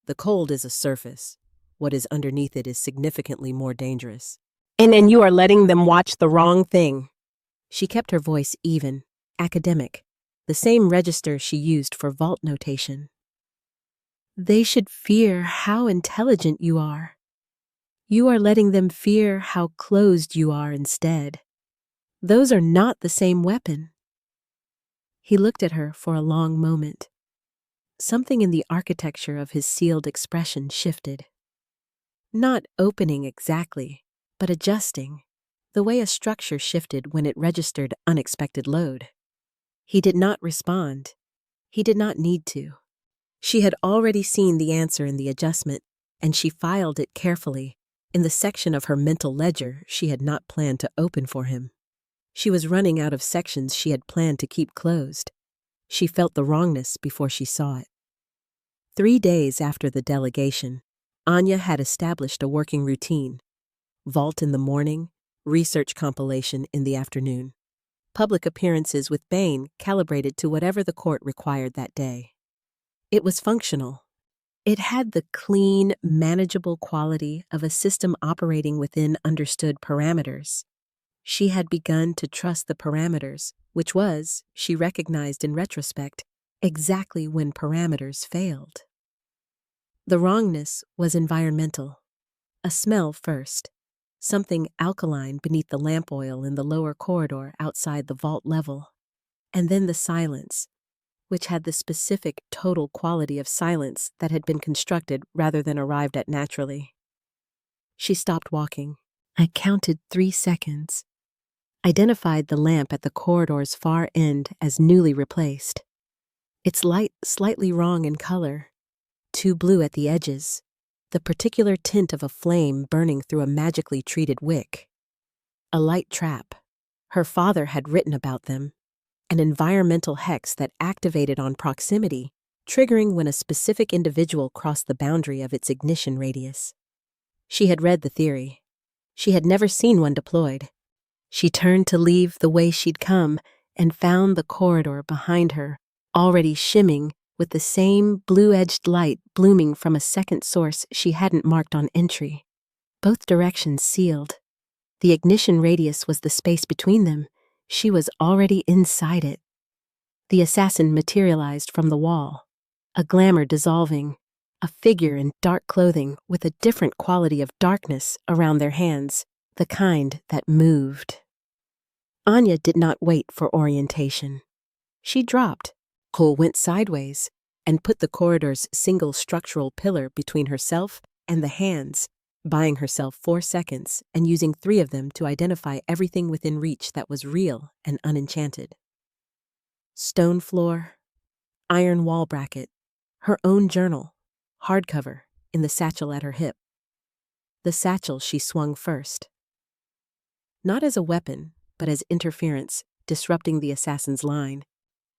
"The cold is a surface. What is underneath it is significantly more dangerous. And you are letting them watch the wrong thing." She kept her voice even, academic, the same register she used for vault notation. "They should fear how intelligent you are. You are letting them fear how closed you are instead. Those are not the same weapon." He looked at her for a long moment. Something in the architecture of his sealed expression shifted. Not opening exactly, but adjusting, the way a structure shifted when it registered unexpected load. He did not respond. He did not need to. She had already seen the answer in the adjustment, and she filed it carefully in the section of her mental ledger she had not planned to open for him. She was running out of sections she had planned to keep closed. She felt the wrongness before she saw it. 3 days after the delegation, Anya had established a working routine. Vault in the morning, research compilation in the afternoon. Public appearances with Bane calibrated to whatever the court required that day. It was functional. It had the clean, manageable quality of a system operating within understood parameters. She had begun to trust the parameters, which was, she recognized in retrospect, exactly when parameters failed. The wrongness was environmental. A smell first, something alkaline beneath the lamp oil in the lower corridor outside the vault level, and then the silence, which had the specific total quality of silence that had been constructed rather than arrived at naturally. She stopped walking. I counted 3 seconds, identified the lamp at the corridor's far end as newly replaced. Its light slightly wrong in color, too blue at the edges, the particular tint of a flame burning through a magically treated wick. A light trap. Her father had written about them. An environmental hex that activated on proximity, triggering when a specific individual crossed the boundary of its ignition radius. She had read the theory. She had never seen one deployed. She turned to leave the way she'd come and found the corridor behind her, already shimming with the same blue-edged light blooming from a second source she hadn't marked on entry. Both directions sealed. The ignition radius was the space between them. She was already inside it. The assassin materialized from the wall, a glamour dissolving, a figure in dark clothing with a different quality of darkness around their hands, the kind that moved. Anya did not wait for orientation. She dropped, Cole went sideways, and put the corridor's single structural pillar between herself and the hands, buying herself 4 seconds and using 3 of them to identify everything within reach that was real and unenchanted. Stone floor, iron wall bracket, her own journal, hardcover, in the satchel at her hip. The satchel she swung first. Not as a weapon, but as interference, disrupting the assassin's line.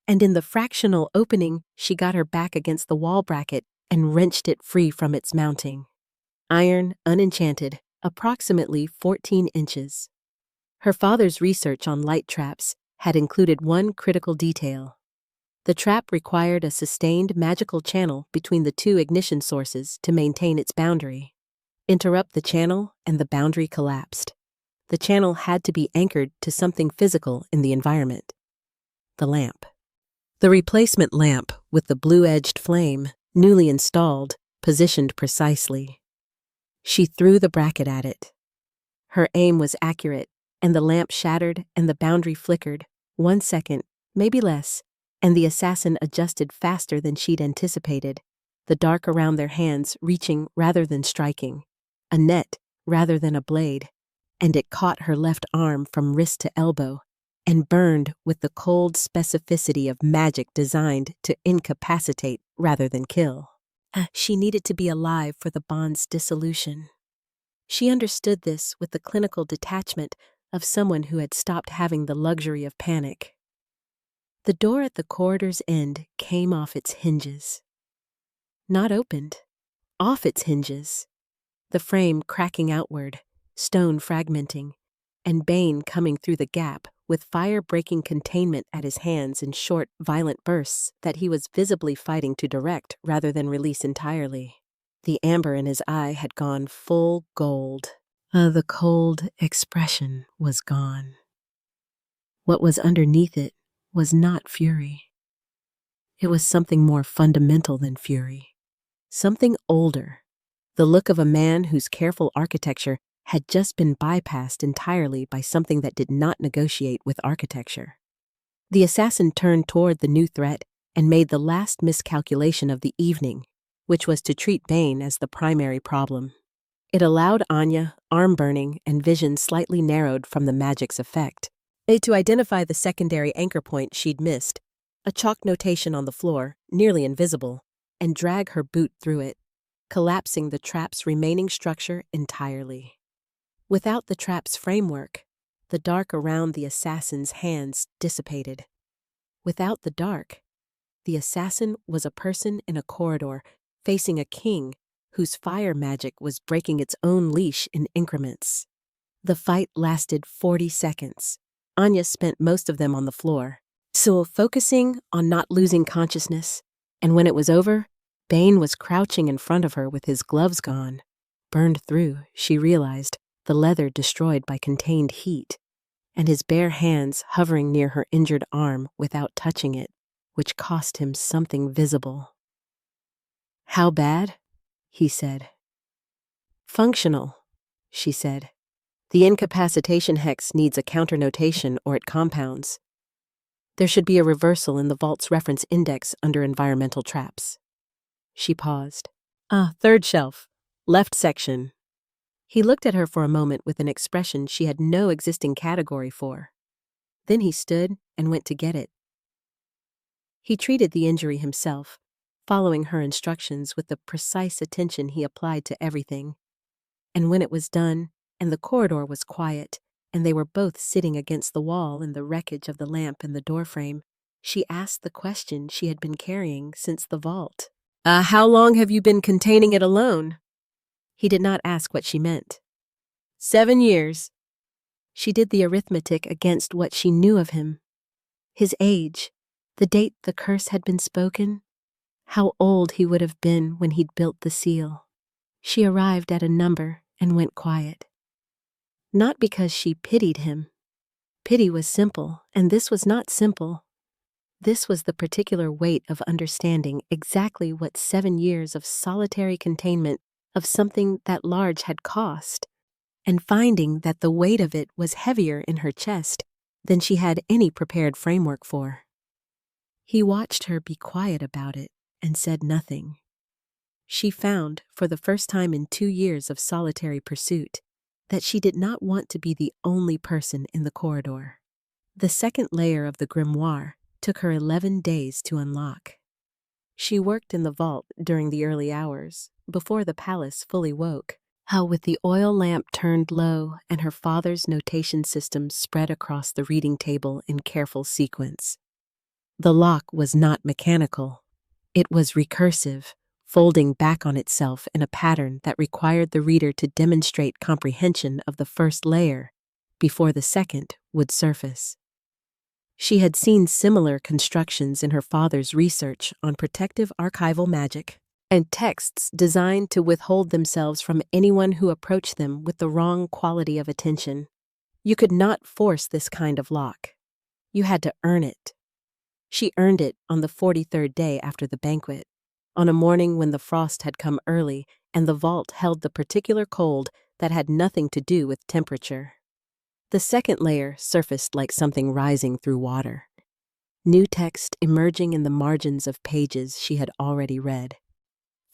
And in the fractional opening, she got her back against the wall bracket and wrenched it free from its mounting. Iron, unenchanted, approximately 14 inches. Her father's research on light traps had included one critical detail. The trap required a sustained magical channel between the 2 ignition sources to maintain its boundary. Interrupt the channel and the boundary collapsed. The channel had to be anchored to something physical in the environment. The lamp. The replacement lamp with the blue-edged flame, newly installed, positioned precisely. She threw the bracket at it. Her aim was accurate, and the lamp shattered and the boundary flickered, 1 second, maybe less, and the assassin adjusted faster than she'd anticipated, the dark around their hands reaching rather than striking, a net rather than a blade, and it caught her left arm from wrist to elbow and burned with the cold specificity of magic designed to incapacitate rather than kill. She needed to be alive for the bond's dissolution. She understood this with the clinical detachment of someone who had stopped having the luxury of panic. The door at the corridor's end came off its hinges. Not opened, off its hinges. The frame cracking outward, stone fragmenting, and Bane coming through the gap with fire-breaking containment at his hands in short, violent bursts that he was visibly fighting to direct rather than release entirely. The amber in his eye had gone full gold. The cold expression was gone. What was underneath it was not fury. It was something more fundamental than fury. Something older. The look of a man whose careful architecture had just been bypassed entirely by something that did not negotiate with architecture. The assassin turned toward the new threat and made the last miscalculation of the evening, which was to treat Bane as the primary problem. It allowed Anya, arm burning and vision slightly narrowed from the magic's effect, to identify the secondary anchor point she'd missed, a chalk notation on the floor, nearly invisible, and drag her boot through it, collapsing the trap's remaining structure entirely. Without the trap's framework, the dark around the assassin's hands dissipated. Without the dark, the assassin was a person in a corridor facing a king whose fire magic was breaking its own leash in increments. The fight lasted 40 seconds. Anya spent most of them on the floor, so focusing on not losing consciousness, and when it was over, Bane was crouching in front of her with his gloves gone. Burned through, she realized, the leather destroyed by contained heat, and his bare hands hovering near her injured arm without touching it, which cost him something visible. "How bad?" he said. "Functional," she said. "The incapacitation hex needs a counter notation or it compounds." There should be a reversal in the vault's reference index under environmental traps. She paused. Third shelf. Left section. He looked at her for a moment with an expression she had no existing category for. Then he stood and went to get it. He treated the injury himself, following her instructions with the precise attention he applied to everything. And when it was done, and the corridor was quiet, and they were both sitting against the wall in the wreckage of the lamp and the doorframe, she asked the question she had been carrying since the vault. How long have you been containing it alone? He did not ask what she meant. 7 years. She did the arithmetic against what she knew of him. His age, the date the curse had been spoken, how old he would have been when he'd built the seal. She arrived at a number and went quiet. Not because she pitied him. Pity was simple, and this was not simple. This was the particular weight of understanding exactly what 7 years of solitary containment of something that large had cost, and finding that the weight of it was heavier in her chest than she had any prepared framework for. He watched her be quiet about it and said nothing. She found, for the first time in 2 years of solitary pursuit, that she did not want to be the only person in the corridor. The second layer of the grimoire took her 11 days to unlock. She worked in the vault during the early hours, before the palace fully woke, how with the oil lamp turned low and her father's notation system spread across the reading table in careful sequence. The lock was not mechanical. It was recursive, folding back on itself in a pattern that required the reader to demonstrate comprehension of the first layer before the second would surface. She had seen similar constructions in her father's research on protective archival magic and texts designed to withhold themselves from anyone who approached them with the wrong quality of attention. You could not force this kind of lock. You had to earn it. She earned it on the 43rd day after the banquet, on a morning when the frost had come early and the vault held the particular cold that had nothing to do with temperature. The second layer surfaced like something rising through water. New text emerging in the margins of pages she had already read.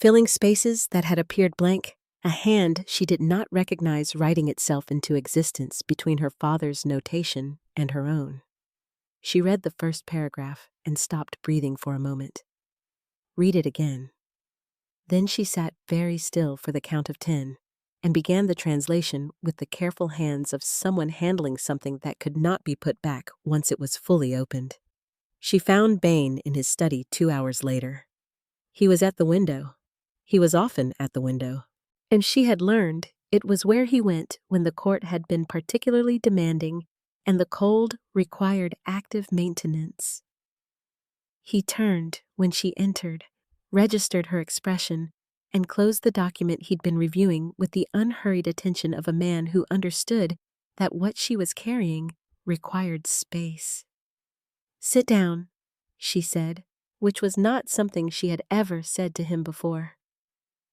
Filling spaces that had appeared blank, a hand she did not recognize writing itself into existence between her father's notation and her own. She read the first paragraph and stopped breathing for a moment. Read it again. Then she sat very still for the count of 10 and began the translation with the careful hands of someone handling something that could not be put back once it was fully opened. She found Bane in his study 2 hours later. He was at the window. He was often at the window. And she had learned it was where he went when the court had been particularly demanding and the cold required active maintenance. He turned when she entered, registered her expression, and closed the document he'd been reviewing with the unhurried attention of a man who understood that what she was carrying required space. "Sit down," she said, which was not something she had ever said to him before.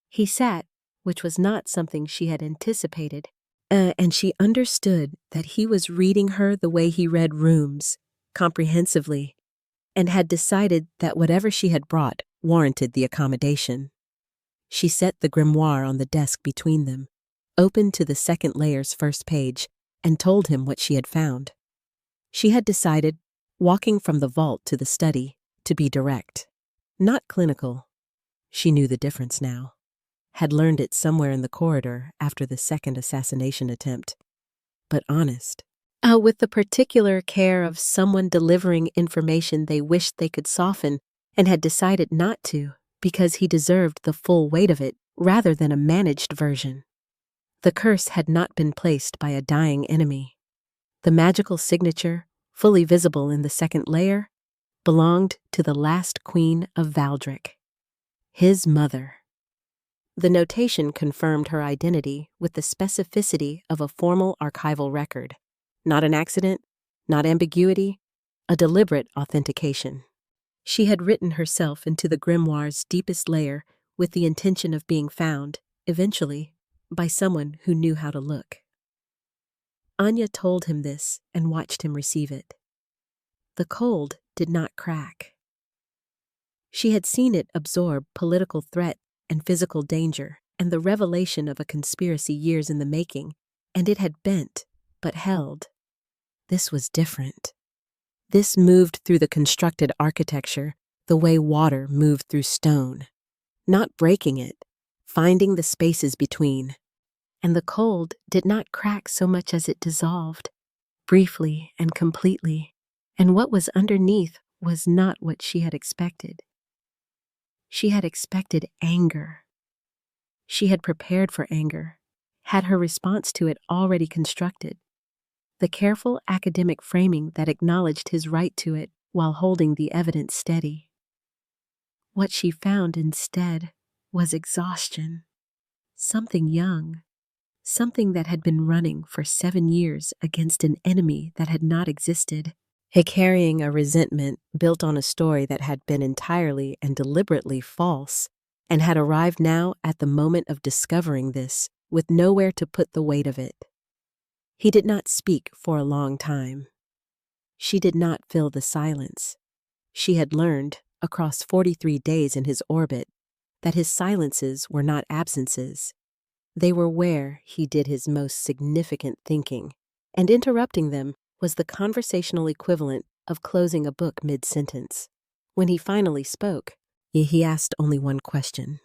He sat, which was not something she had anticipated, and she understood that he was reading her the way he read rooms, comprehensively, and had decided that whatever she had brought warranted the accommodation. She set the grimoire on the desk between them, opened to the second layer's first page, and told him what she had found. She had decided, walking from the vault to the study, to be direct, not clinical. She knew the difference now, had learned it somewhere in the corridor after the second assassination attempt, but honest. With the particular care of someone delivering information they wished they could soften and had decided not to, because he deserved the full weight of it rather than a managed version. The curse had not been placed by a dying enemy. The magical signature, fully visible in the second layer, belonged to the last queen of Valdric, his mother. The notation confirmed her identity with the specificity of a formal archival record, not an accident, not ambiguity, a deliberate authentication. She had written herself into the grimoire's deepest layer with the intention of being found, eventually, by someone who knew how to look. Anya told him this and watched him receive it. the cold did not crack. She had seen it absorb political threat and physical danger and the revelation of a conspiracy years in the making, and it had bent, but held. This was different. This moved through the constructed architecture the way water moved through stone, not breaking it, finding the spaces between. And the cold did not crack so much as it dissolved, briefly and completely, and what was underneath was not what she had expected. She had expected anger. She had prepared for anger, had her response to it already constructed. The careful academic framing that acknowledged his right to it while holding the evidence steady. What she found instead was exhaustion. Something young, something that had been running for 7 years against an enemy that had not existed, carrying a resentment built on a story that had been entirely and deliberately false, and had arrived now at the moment of discovering this with nowhere to put the weight of it. He did not speak for a long time. She did not fill the silence. She had learned, across 43 days in his orbit, that his silences were not absences. They were where he did his most significant thinking, and interrupting them was the conversational equivalent of closing a book mid-sentence. When he finally spoke, he asked only one question.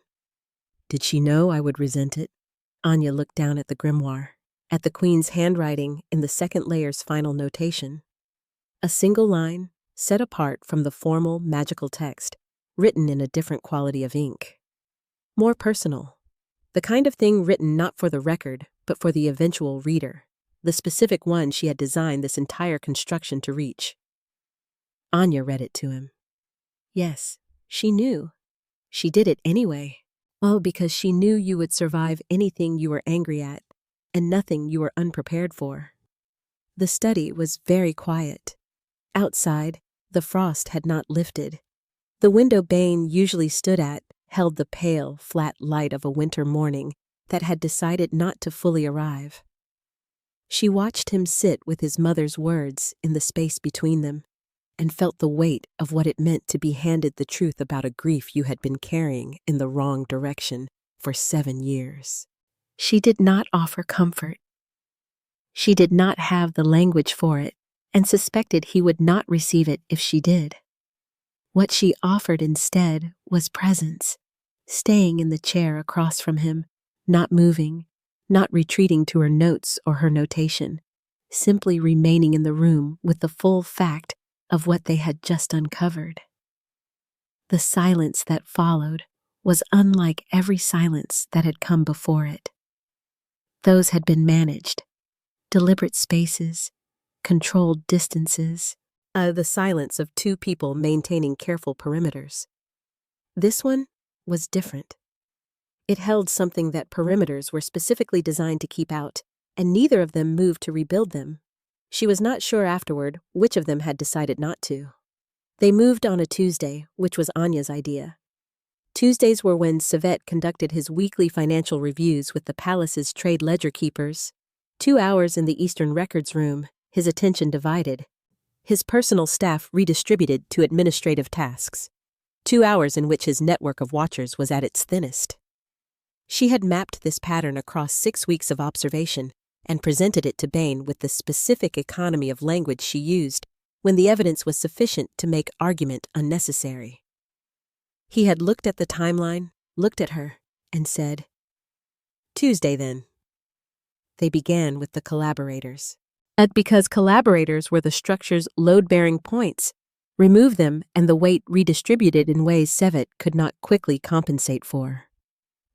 Did she know I would resent it? Anya looked down at the grimoire, at the Queen's handwriting in the second layer's final notation. A single line, set apart from the formal, magical text, written in a different quality of ink. More personal. The kind of thing written not for the record, but for the eventual reader, the specific one she had designed this entire construction to reach. Anya read it to him. Yes, she knew. She did it anyway. Well, because she knew you would survive anything you were angry at, and nothing you were unprepared for. The study was very quiet. Outside, the frost had not lifted. The window Bane usually stood at held the pale, flat light of a winter morning that had decided not to fully arrive. She watched him sit with his mother's words in the space between them, and felt the weight of what it meant to be handed the truth about a grief you had been carrying in the wrong direction for 7 years. She did not offer comfort. She did not have the language for it, and suspected he would not receive it if she did. What she offered instead was presence, staying in the chair across from him, not moving, not retreating to her notes or her notation, simply remaining in the room with the full fact of what they had just uncovered. The silence that followed was unlike every silence that had come before it. Those had been managed, deliberate spaces, controlled distances, the silence of 2 people maintaining careful perimeters. This one was different. It held something that perimeters were specifically designed to keep out, and neither of them moved to rebuild them. She was not sure afterward which of them had decided not to. They moved on a Tuesday, which was Anya's idea. Tuesdays were when Savet conducted his weekly financial reviews with the palace's trade ledger keepers. 2 hours in the Eastern Records Room, his attention divided. His personal staff redistributed to administrative tasks. 2 hours in which his network of watchers was at its thinnest. She had mapped this pattern across 6 weeks of observation and presented it to Bane with the specific economy of language she used when the evidence was sufficient to make argument unnecessary. He had looked at the timeline, looked at her, and said, "Tuesday, then." They began with the collaborators. Because collaborators were the structure's load-bearing points, remove them and the weight redistributed in ways Savet could not quickly compensate for.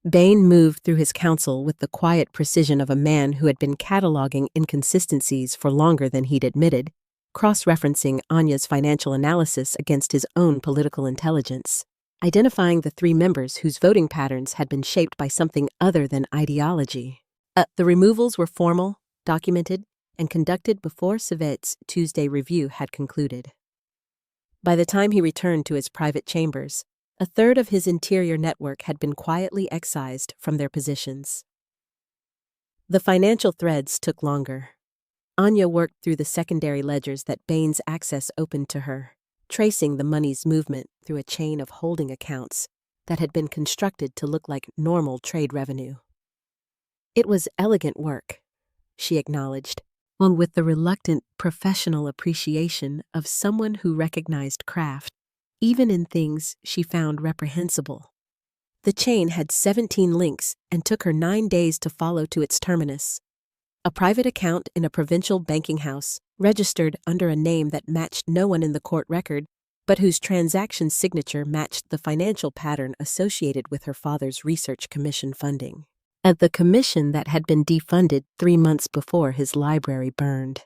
Bane moved through his counsel with the quiet precision of a man who had been cataloging inconsistencies for longer than he'd admitted, cross-referencing Anya's financial analysis against his own political intelligence, identifying the 3 members whose voting patterns had been shaped by something other than ideology. The removals were formal, documented, and conducted before Savet's Tuesday review had concluded. By the time he returned to his private chambers, a third of his interior network had been quietly excised from their positions. The financial threads took longer. Anya worked through the secondary ledgers that Bain's access opened to her, tracing the money's movement through a chain of holding accounts that had been constructed to look like normal trade revenue. It was elegant work, she acknowledged, one with the reluctant professional appreciation of someone who recognized craft, even in things she found reprehensible. The chain had 17 links and took her 9 days to follow to its terminus. A private account in a provincial banking house, registered under a name that matched no one in the court record, but whose transaction signature matched the financial pattern associated with her father's research commission funding. At the commission that had been defunded 3 months before his library burned.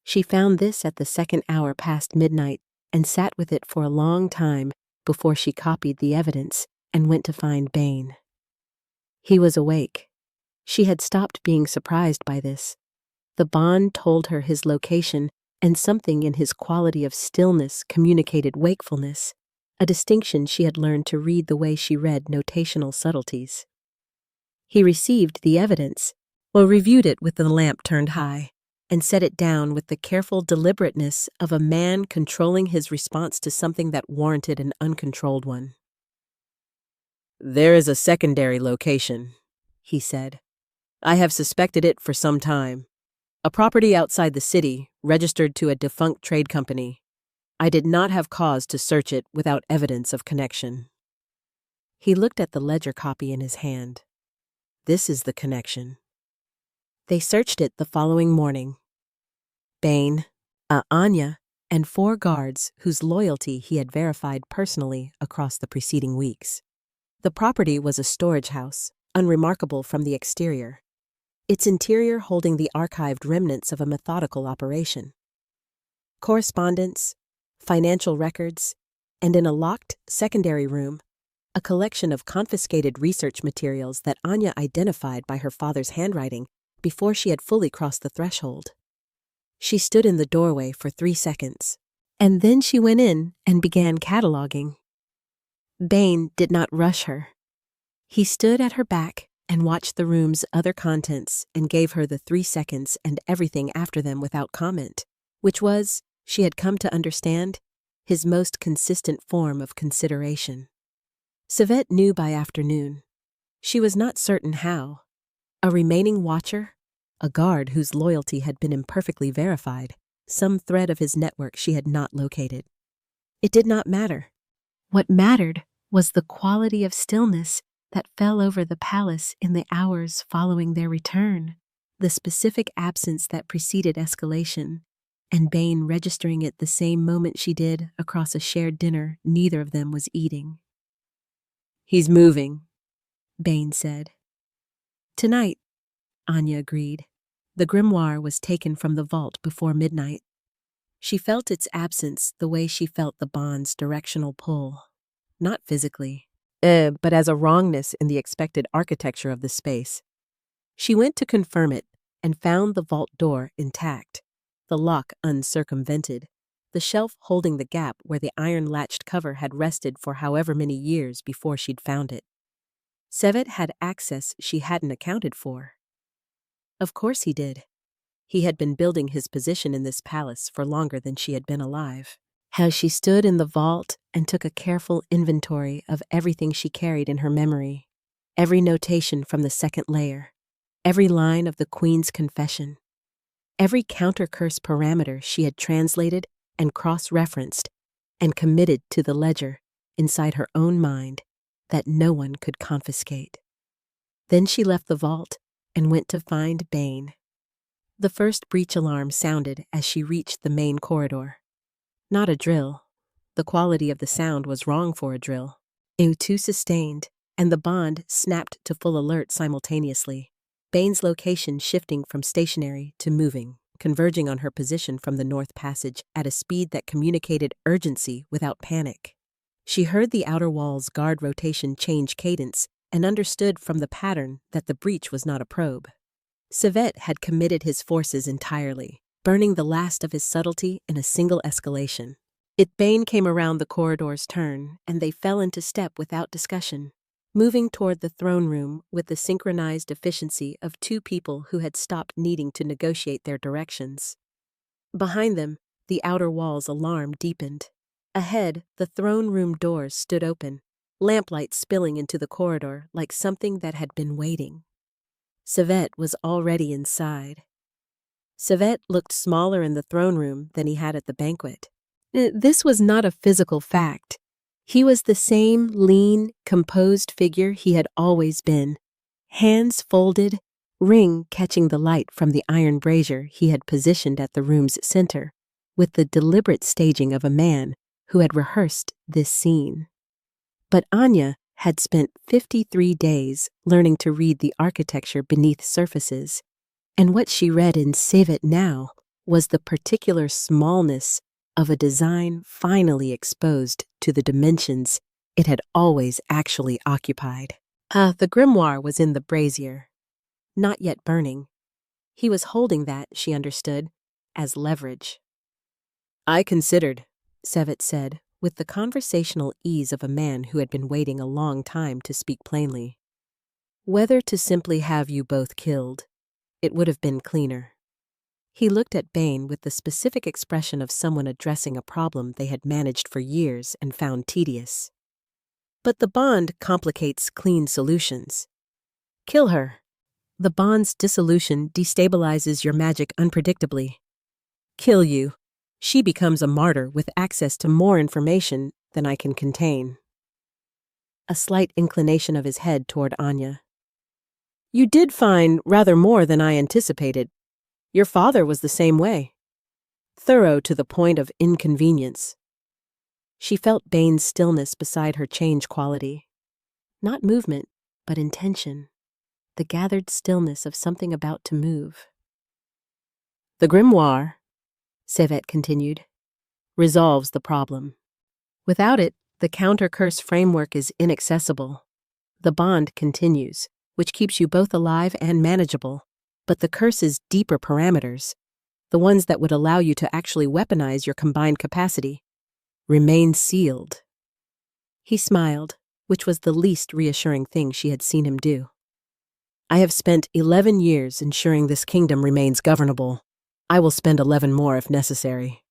She found this at the second hour past midnight and sat with it for a long time before she copied the evidence and went to find Bain. He was awake. She had stopped being surprised by this. The bond told her his location, and something in his quality of stillness communicated wakefulness, a distinction she had learned to read the way she read notational subtleties. He received the evidence, reviewed it with the lamp turned high, and set it down with the careful deliberateness of a man controlling his response to something that warranted an uncontrolled one. "There is a secondary location," he said. "I have suspected it for some time. A property outside the city, registered to a defunct trade company. I did not have cause to search it without evidence of connection." He looked at the ledger copy in his hand. This is the connection. They searched it the following morning. Bain, Anya, and 4 guards whose loyalty he had verified personally across the preceding weeks. The property was a storage house, unremarkable from the exterior, its interior holding the archived remnants of a methodical operation. Correspondence, financial records, and in a locked secondary room, a collection of confiscated research materials that Anya identified by her father's handwriting before she had fully crossed the threshold. She stood in the doorway for 3 seconds, and then she went in and began cataloging. Bain did not rush her. He stood at her back and watched the room's other contents and gave her the 3 seconds and everything after them without comment, which was, she had come to understand, his most consistent form of consideration. Savette knew by afternoon. She was not certain how. A remaining watcher, a guard whose loyalty had been imperfectly verified, some thread of his network she had not located. It did not matter. What mattered was the quality of stillness that fell over the palace in the hours following their return, the specific absence that preceded escalation, and Bain registering it the same moment she did across a shared dinner neither of them was eating. "He's moving," Bain said. "Tonight," Anya agreed. The grimoire was taken from the vault before midnight. She felt its absence the way she felt the bond's directional pull. Not physically, but as a wrongness in the expected architecture of the space. She went to confirm it and found the vault door intact, the lock uncircumvented, the shelf holding the gap where the iron-latched cover had rested for however many years before she'd found it. Savette had access she hadn't accounted for. Of course he did. He had been building his position in this palace for longer than she had been alive. How she stood in the vault and took a careful inventory of everything she carried in her memory, every notation from the second layer, every line of the Queen's confession, every counter-curse parameter she had translated and cross-referenced and committed to the ledger inside her own mind that no one could confiscate. Then she left the vault and went to find Bain. The first breach alarm sounded as she reached the main corridor. Not a drill. The quality of the sound was wrong for a drill. It was too sustained, and the bond snapped to full alert simultaneously, Bain's location shifting from stationary to moving, converging on her position from the North Passage at a speed that communicated urgency without panic. She heard the outer wall's guard rotation change cadence and understood from the pattern that the breach was not a probe. Savette had committed his forces entirely, burning the last of his subtlety in a single escalation. Bain came around the corridor's turn, and they fell into step without discussion. moving toward the throne room with the synchronized efficiency of two people who had stopped needing to negotiate their directions. Behind them, the outer wall's alarm deepened. Ahead, the throne room doors stood open, lamplight spilling into the corridor like something that had been waiting. Savette was already inside. Savette looked smaller in the throne room than he had at the banquet. This was not a physical fact. He was the same lean, composed figure he had always been, hands folded, ring catching the light from the iron brazier he had positioned at the room's center, with the deliberate staging of a man who had rehearsed this scene. But Anya had spent 53 days learning to read the architecture beneath surfaces, and what she read in Savette now was the particular smallness of a design finally exposed to the dimensions it had always actually occupied. The grimoire was in the brazier, not yet burning. He was holding that, she understood, as leverage. "I considered," Savette said, with the conversational ease of a man who had been waiting a long time to speak plainly, "whether to simply have you both killed. It would have been cleaner." He looked at Bane with the specific expression of someone addressing a problem they had managed for years and found tedious. "But the bond complicates clean solutions. Kill her. The bond's dissolution destabilizes your magic unpredictably. Kill you. She becomes a martyr with access to more information than I can contain." A slight inclination of his head toward Anya. "You did find rather more than I anticipated. Your father was the same way. Thorough to the point of inconvenience." She felt Bane's stillness beside her change quality. Not movement, but intention. The gathered stillness of something about to move. "The grimoire," Savette continued, "resolves the problem. Without it, the counter-curse framework is inaccessible. The bond continues, which keeps you both alive and manageable, but the curse's deeper parameters, the ones that would allow you to actually weaponize your combined capacity, remain sealed." He smiled, which was the least reassuring thing she had seen him do. "I have spent 11 years ensuring this kingdom remains governable. I will spend 11 more if necessary."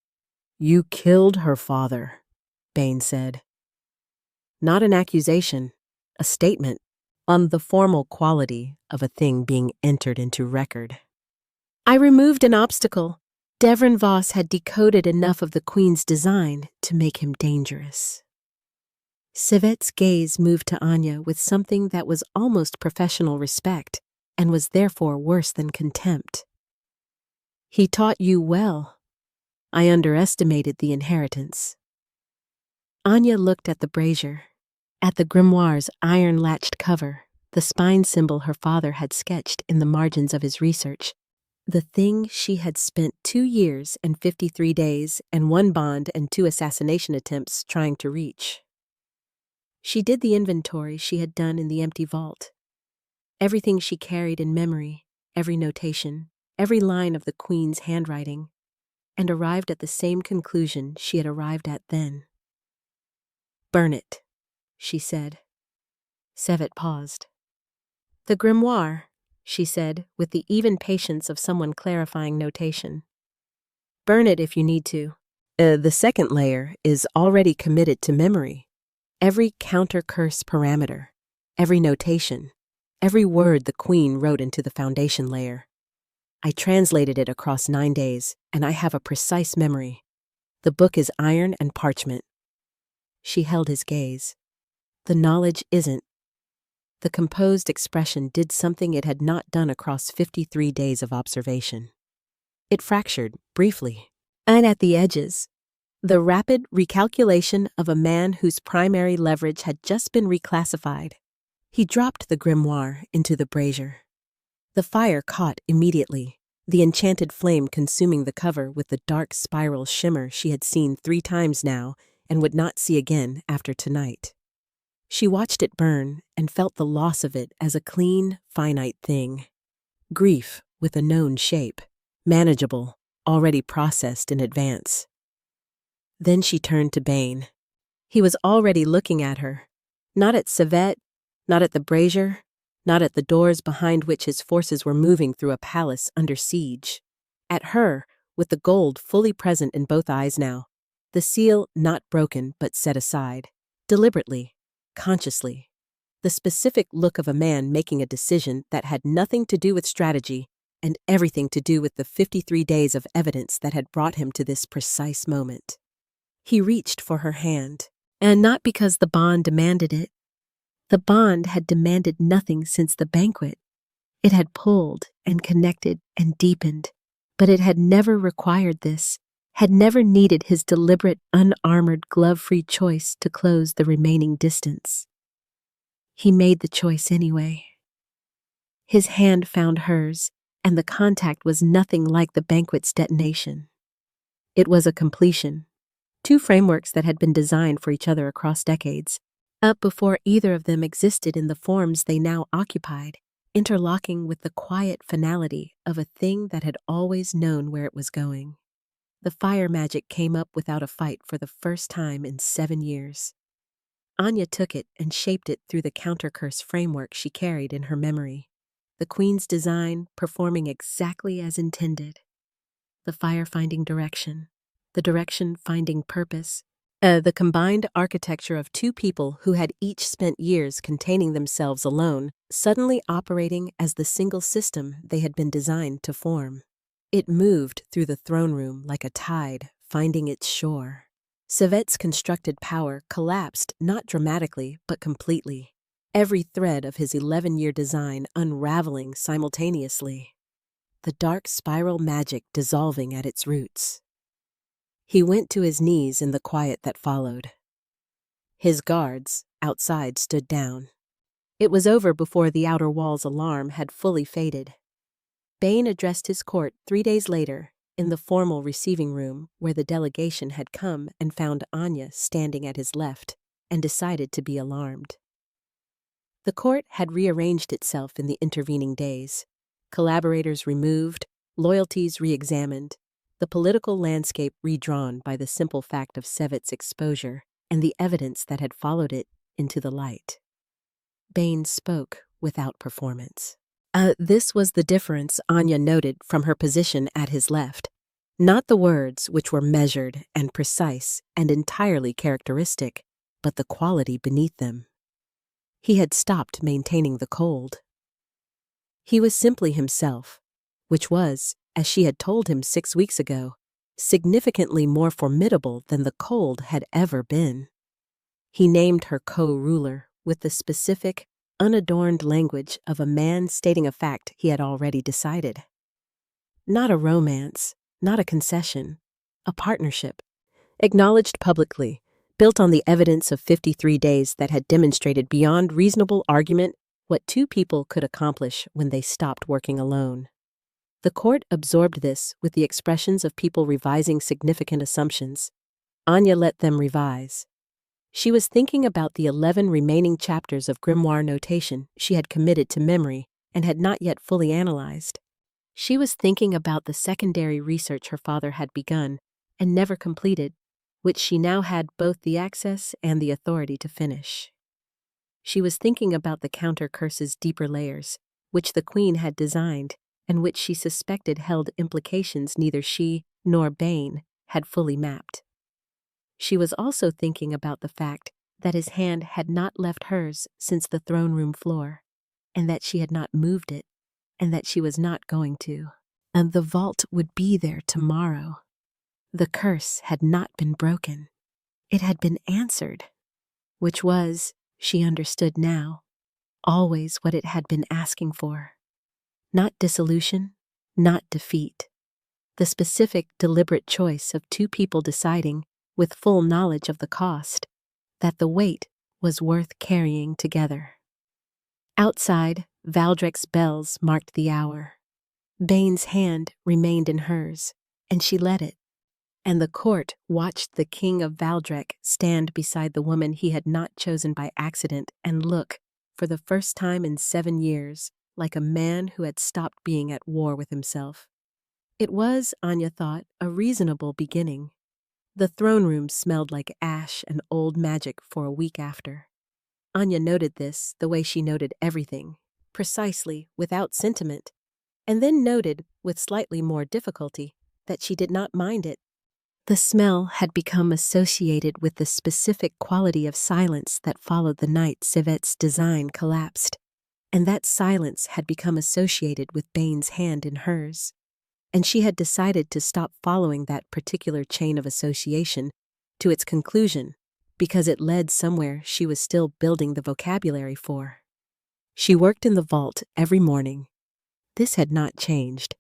"You killed her father," Bane said. Not an accusation, a statement on the formal quality of a thing being entered into record. "I removed an obstacle. Devron Voss had decoded enough of the Queen's design to make him dangerous." Savette's gaze moved to Anya with something that was almost professional respect and was therefore worse than contempt. "He taught you well. I underestimated the inheritance." Anya looked at the brazier, at the grimoire's iron-latched cover, the spine symbol her father had sketched in the margins of his research, the thing she had spent 2 years and 53 days and 1 bond and 2 assassination attempts trying to reach. She did the inventory she had done in the empty vault. Everything she carried in memory, every notation, every line of the Queen's handwriting, and arrived at the same conclusion she had arrived at then. "Burn it," she said. Savette paused. "The grimoire," she said, with the even patience of someone clarifying notation. "Burn it if you need to. The second layer is already committed to memory. Every counter-curse parameter, every notation, every word the Queen wrote into the foundation layer. I translated it across 9 days, and I have a precise memory. The book is iron and parchment." She held his gaze. "The knowledge isn't." The composed expression did something it had not done across 53 days of observation. It fractured, briefly, and at the edges. The rapid recalculation of a man whose primary leverage had just been reclassified. He dropped the grimoire into the brazier. The fire caught immediately, the enchanted flame consuming the cover with the dark spiral shimmer she had seen 3 times now and would not see again after tonight. She watched it burn and felt the loss of it as a clean, finite thing. Grief with a known shape, manageable, already processed in advance. Then she turned to Bane. He was already looking at her, not at Savette, Not at the brazier, not at the doors behind which his forces were moving through a palace under siege. At her, with the gold fully present in both eyes now, the seal not broken but set aside, deliberately, consciously. The specific look of a man making a decision that had nothing to do with strategy and everything to do with the 53 days of evidence that had brought him to this precise moment. He reached for her hand, and not because the bond demanded it. The bond had demanded nothing since the banquet. It had pulled and connected and deepened, but it had never required this, had never needed his deliberate, unarmored, glove-free choice to close the remaining distance. He made the choice anyway. His hand found hers, and the contact was nothing like the banquet's detonation. It was a completion. Two frameworks that had been designed for each other across decades, up before either of them existed in the forms they now occupied, interlocking with the quiet finality of a thing that had always known where it was going. The fire magic came up without a fight for the first time in 7 years. Anya took it and shaped it through the counter-curse framework she carried in her memory, the queen's design performing exactly as intended. The fire finding direction, the direction finding purpose, the combined architecture of two people who had each spent years containing themselves alone, suddenly operating as the single system they had been designed to form. It moved through the throne room like a tide, finding its shore. Savet's constructed power collapsed not dramatically, but completely. Every thread of his 11-year design unraveling simultaneously. The dark spiral magic dissolving at its roots. He went to his knees in the quiet that followed. His guards, outside, stood down. It was over before the outer wall's alarm had fully faded. Bane addressed his court 3 days later, in the formal receiving room where the delegation had come and found Anya standing at his left, and decided to be alarmed. The court had rearranged itself in the intervening days. Collaborators removed, loyalties re-examined, the political landscape redrawn by the simple fact of Savet's exposure and the evidence that had followed it into the light. Bane spoke without performance. This was the difference Anya noted from her position at his left. Not the words, which were measured and precise and entirely characteristic, but the quality beneath them. He had stopped maintaining the cold. He was simply himself, which was, as she had told him 6 weeks ago, significantly more formidable than the cold had ever been. He named her co-ruler with the specific, unadorned language of a man stating a fact he had already decided. Not a romance, not a concession, a partnership, acknowledged publicly, built on the evidence of 53 days that had demonstrated beyond reasonable argument what two people could accomplish when they stopped working alone. The court absorbed this with the expressions of people revising significant assumptions. Anya let them revise. She was thinking about the 11 remaining chapters of grimoire notation she had committed to memory and had not yet fully analyzed. She was thinking about the secondary research her father had begun and never completed, which she now had both the access and the authority to finish. She was thinking about the counter-curse's deeper layers, which the queen had designed and which she suspected held implications neither she nor Bane had fully mapped. She was also thinking about the fact that his hand had not left hers since the throne room floor, and that she had not moved it, and that she was not going to. And the vault would be there tomorrow. The curse had not been broken. It had been answered, which was, she understood now, always what it had been asking for. Not dissolution, not defeat. The specific, deliberate choice of two people deciding, with full knowledge of the cost, that the weight was worth carrying together. Outside, Valdrek's bells marked the hour. Bane's hand remained in hers, and she let it, and the court watched the king of Valdrek stand beside the woman he had not chosen by accident and look, for the first time in 7 years, like a man who had stopped being at war with himself. It was, Anya thought, a reasonable beginning. The throne room smelled like ash and old magic for a week after. Anya noted this the way she noted everything, precisely, without sentiment, and then noted, with slightly more difficulty, that she did not mind it. The smell had become associated with the specific quality of silence that followed the night Civette's design collapsed, and that silence had become associated with Bane's hand in hers, and she had decided to stop following that particular chain of association to its conclusion because it led somewhere she was still building the vocabulary for. She worked in the vault every morning. This had not changed.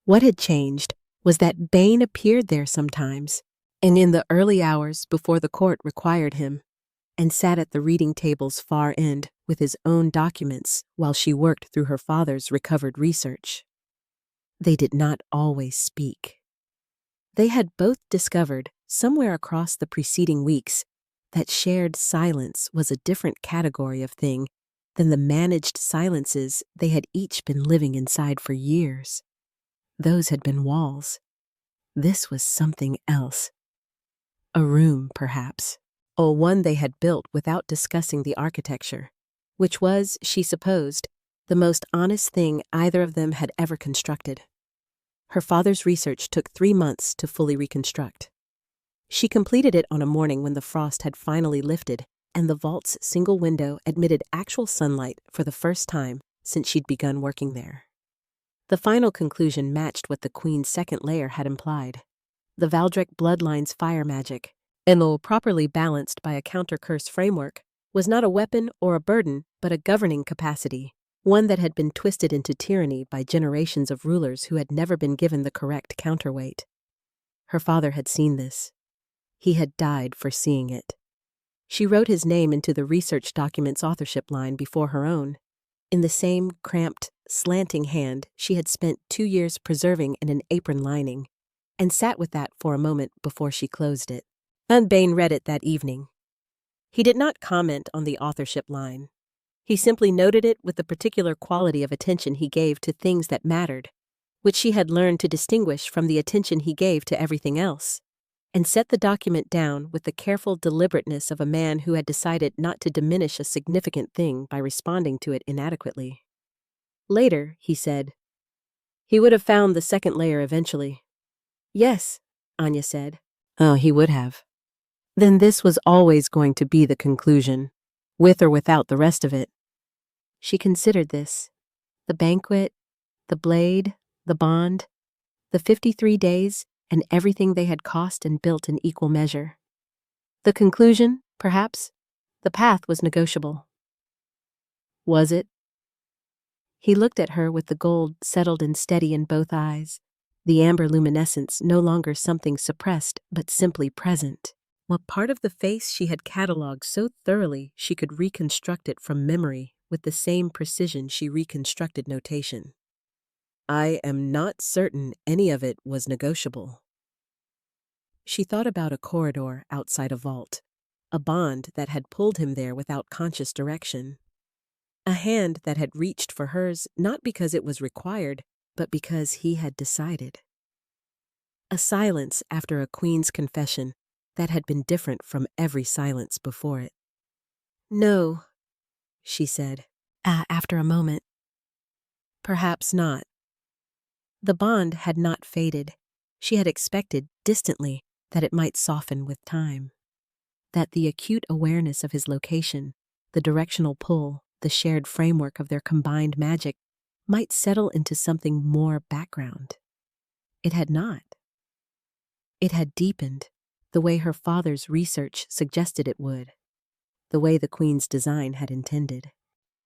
What had changed was that Bane appeared there sometimes, and in the early hours before the court required him, and sat at the reading table's far end with his own documents while she worked through her father's recovered research. They did not always speak. They had both discovered, somewhere across the preceding weeks, that shared silence was a different category of thing than the managed silences they had each been living inside for years. Those had been walls. This was something else. A room, perhaps, or one they had built without discussing the architecture, which was, she supposed, the most honest thing either of them had ever constructed. Her father's research took 3 months to fully reconstruct. She completed it on a morning when the frost had finally lifted and the vault's single window admitted actual sunlight for the first time since she'd begun working there. The final conclusion matched what the Queen's second layer had implied. The Valdrek bloodline's fire magic, and though properly balanced by a counter-curse framework, was not a weapon or a burden, but a governing capacity, one that had been twisted into tyranny by generations of rulers who had never been given the correct counterweight. Her father had seen this. He had died for seeing it. She wrote his name into the research document's authorship line before her own, in the same cramped, slanting hand she had spent 2 years preserving in an apron lining, and sat with that for a moment before she closed it. And Bane read it that evening. He did not comment on the authorship line. He simply noted it with the particular quality of attention he gave to things that mattered, which she had learned to distinguish from the attention he gave to everything else, and set the document down with the careful deliberateness of a man who had decided not to diminish a significant thing by responding to it inadequately. Later, he said, "He would have found the second layer eventually." "Yes," Anya said. "Oh, he would have." Then this was always going to be the conclusion, with or without the rest of it. She considered this. The banquet, the blade, the bond, the 53 days, and everything they had cost and built in equal measure. The conclusion, perhaps, the path was negotiable. Was it? He looked at her with the gold settled and steady in both eyes, the amber luminescence no longer something suppressed but simply present. What part of the face she had catalogued so thoroughly she could reconstruct it from memory with the same precision she reconstructed notation. "I am not certain any of it was negotiable." She thought about a corridor outside a vault, a bond that had pulled him there without conscious direction, a hand that had reached for hers not because it was required, but because he had decided. A silence after a queen's confession that had been different from every silence before it. "No," she said, after a moment. "Perhaps not." The bond had not faded. She had expected, distantly, that it might soften with time. That the acute awareness of his location, the directional pull, the shared framework of their combined magic, might settle into something more background. It had not. It had deepened, the way her father's research suggested it would, the way the Queen's design had intended.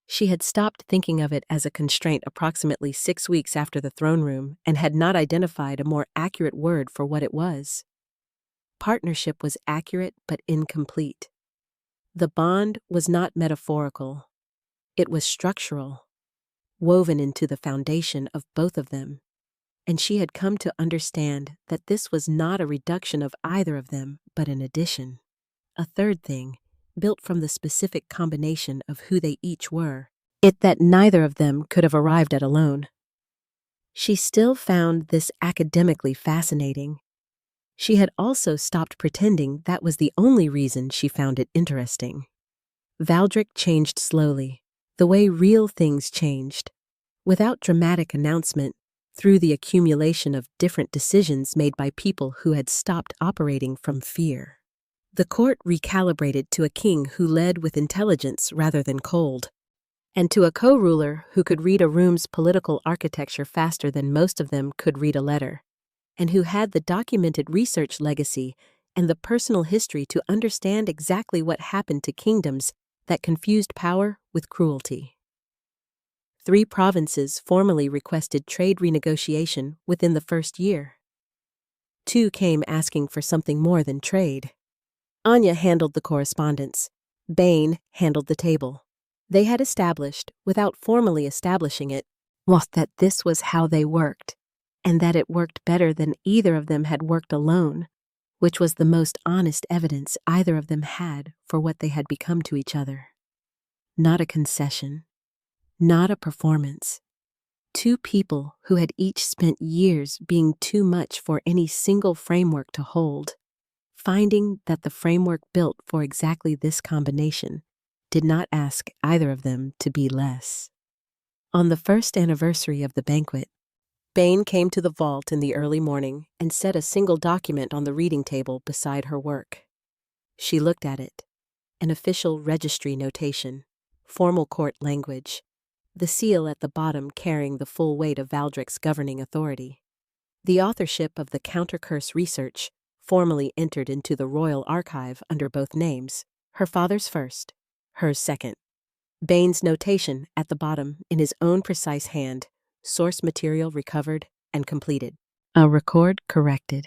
She had stopped thinking of it as a constraint approximately 6 weeks after the throne room and had not identified a more accurate word for what it was. Partnership was accurate but incomplete. The bond was not metaphorical. It was structural, woven into the foundation of both of them, and she had come to understand that this was not a reduction of either of them, but an addition, a third thing, built from the specific combination of who they each were, it that neither of them could have arrived at alone. She still found this academically fascinating. She had also stopped pretending that was the only reason she found it interesting. Valdric changed slowly, the way real things changed, without dramatic announcement, through the accumulation of different decisions made by people who had stopped operating from fear. The court recalibrated to a king who led with intelligence rather than cold, and to a co-ruler who could read a room's political architecture faster than most of them could read a letter, and who had the documented research legacy and the personal history to understand exactly what happened to kingdoms that confused power with cruelty. 3 provinces formally requested trade renegotiation within the first year. 2 came asking for something more than trade. Anya handled the correspondence. Bane handled the table. They had established, without formally establishing it, that this was how they worked, and that it worked better than either of them had worked alone, which was the most honest evidence either of them had for what they had become to each other. Not a concession, not a performance. 2 people who had each spent years being too much for any single framework to hold, finding that the framework built for exactly this combination did not ask either of them to be less. On the first anniversary of the banquet, Bane came to the vault in the early morning and set a single document on the reading table beside her work. She looked at it, an official registry notation, formal court language, the seal at the bottom carrying the full weight of Valdric's governing authority. The authorship of the counter-curse research formally entered into the royal archive under both names, her father's first, hers second. Bane's notation at the bottom in his own precise hand, source material recovered and completed. A record corrected.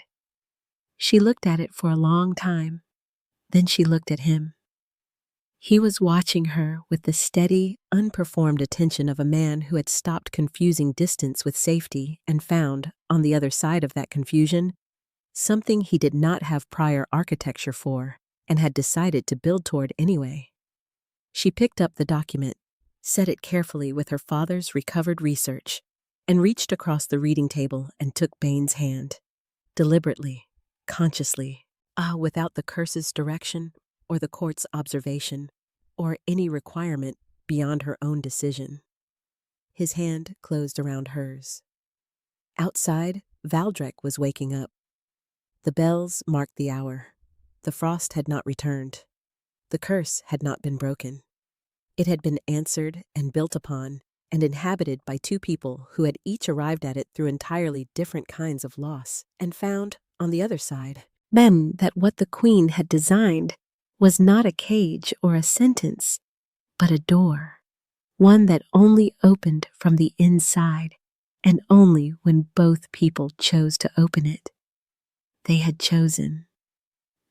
She looked at it for a long time. Then she looked at him. He was watching her with the steady, unperformed attention of a man who had stopped confusing distance with safety and found, on the other side of that confusion, something he did not have prior architecture for and had decided to build toward anyway. She picked up the document, set it carefully with her father's recovered research, and reached across the reading table and took Bane's hand. Deliberately, consciously, without the curse's direction or the court's observation or any requirement beyond her own decision. His hand closed around hers. Outside, Valdric was waking up. The bells marked the hour. The frost had not returned. The curse had not been broken. It had been answered and built upon and inhabited by 2 people who had each arrived at it through entirely different kinds of loss and found, on the other side, that what the queen had designed was not a cage or a sentence, but a door, one that only opened from the inside and only when both people chose to open it. They had chosen.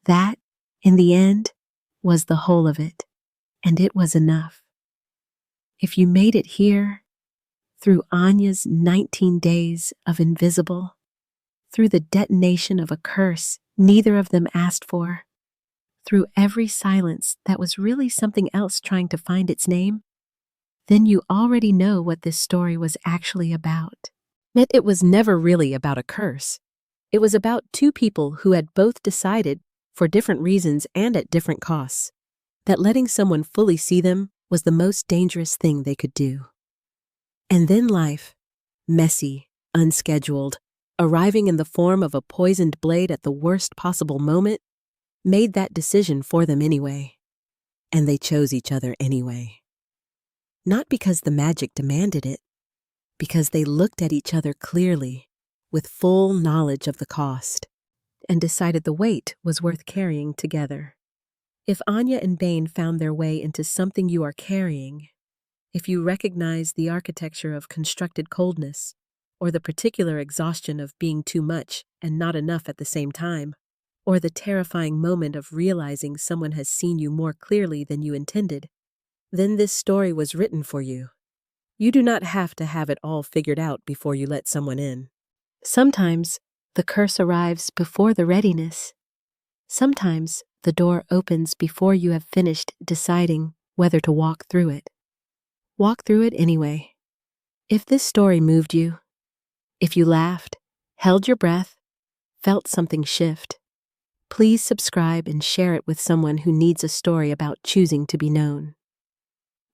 That, in the end, was the whole of it, and it was enough. If you made it here, through Anya's 19 days of invisible, through the detonation of a curse neither of them asked for, through every silence that was really something else trying to find its name, then you already know what this story was actually about. It was never really about a curse. It was about 2 people who had both decided, for different reasons and at different costs, that letting someone fully see them was the most dangerous thing they could do. And then life, messy, unscheduled, arriving in the form of a poisoned blade at the worst possible moment, made that decision for them anyway. And they chose each other anyway. Not because the magic demanded it, because they looked at each other clearly, with full knowledge of the cost, and decided the weight was worth carrying together. If Anya and Bane found their way into something you are carrying, if you recognize the architecture of constructed coldness, or the particular exhaustion of being too much and not enough at the same time, or the terrifying moment of realizing someone has seen you more clearly than you intended, then this story was written for you. You do not have to have it all figured out before you let someone in. Sometimes the curse arrives before the readiness. Sometimes the door opens before you have finished deciding whether to walk through it. Walk through it anyway. If this story moved you, if you laughed, held your breath, felt something shift, Please subscribe and share it with someone who needs a story about choosing to be known.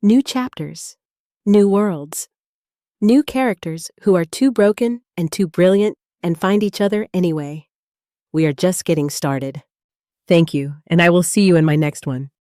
New chapters, new worlds, new characters who are too broken and too brilliant and find each other anyway. We are just getting started. Thank you, and I will see you in my next one.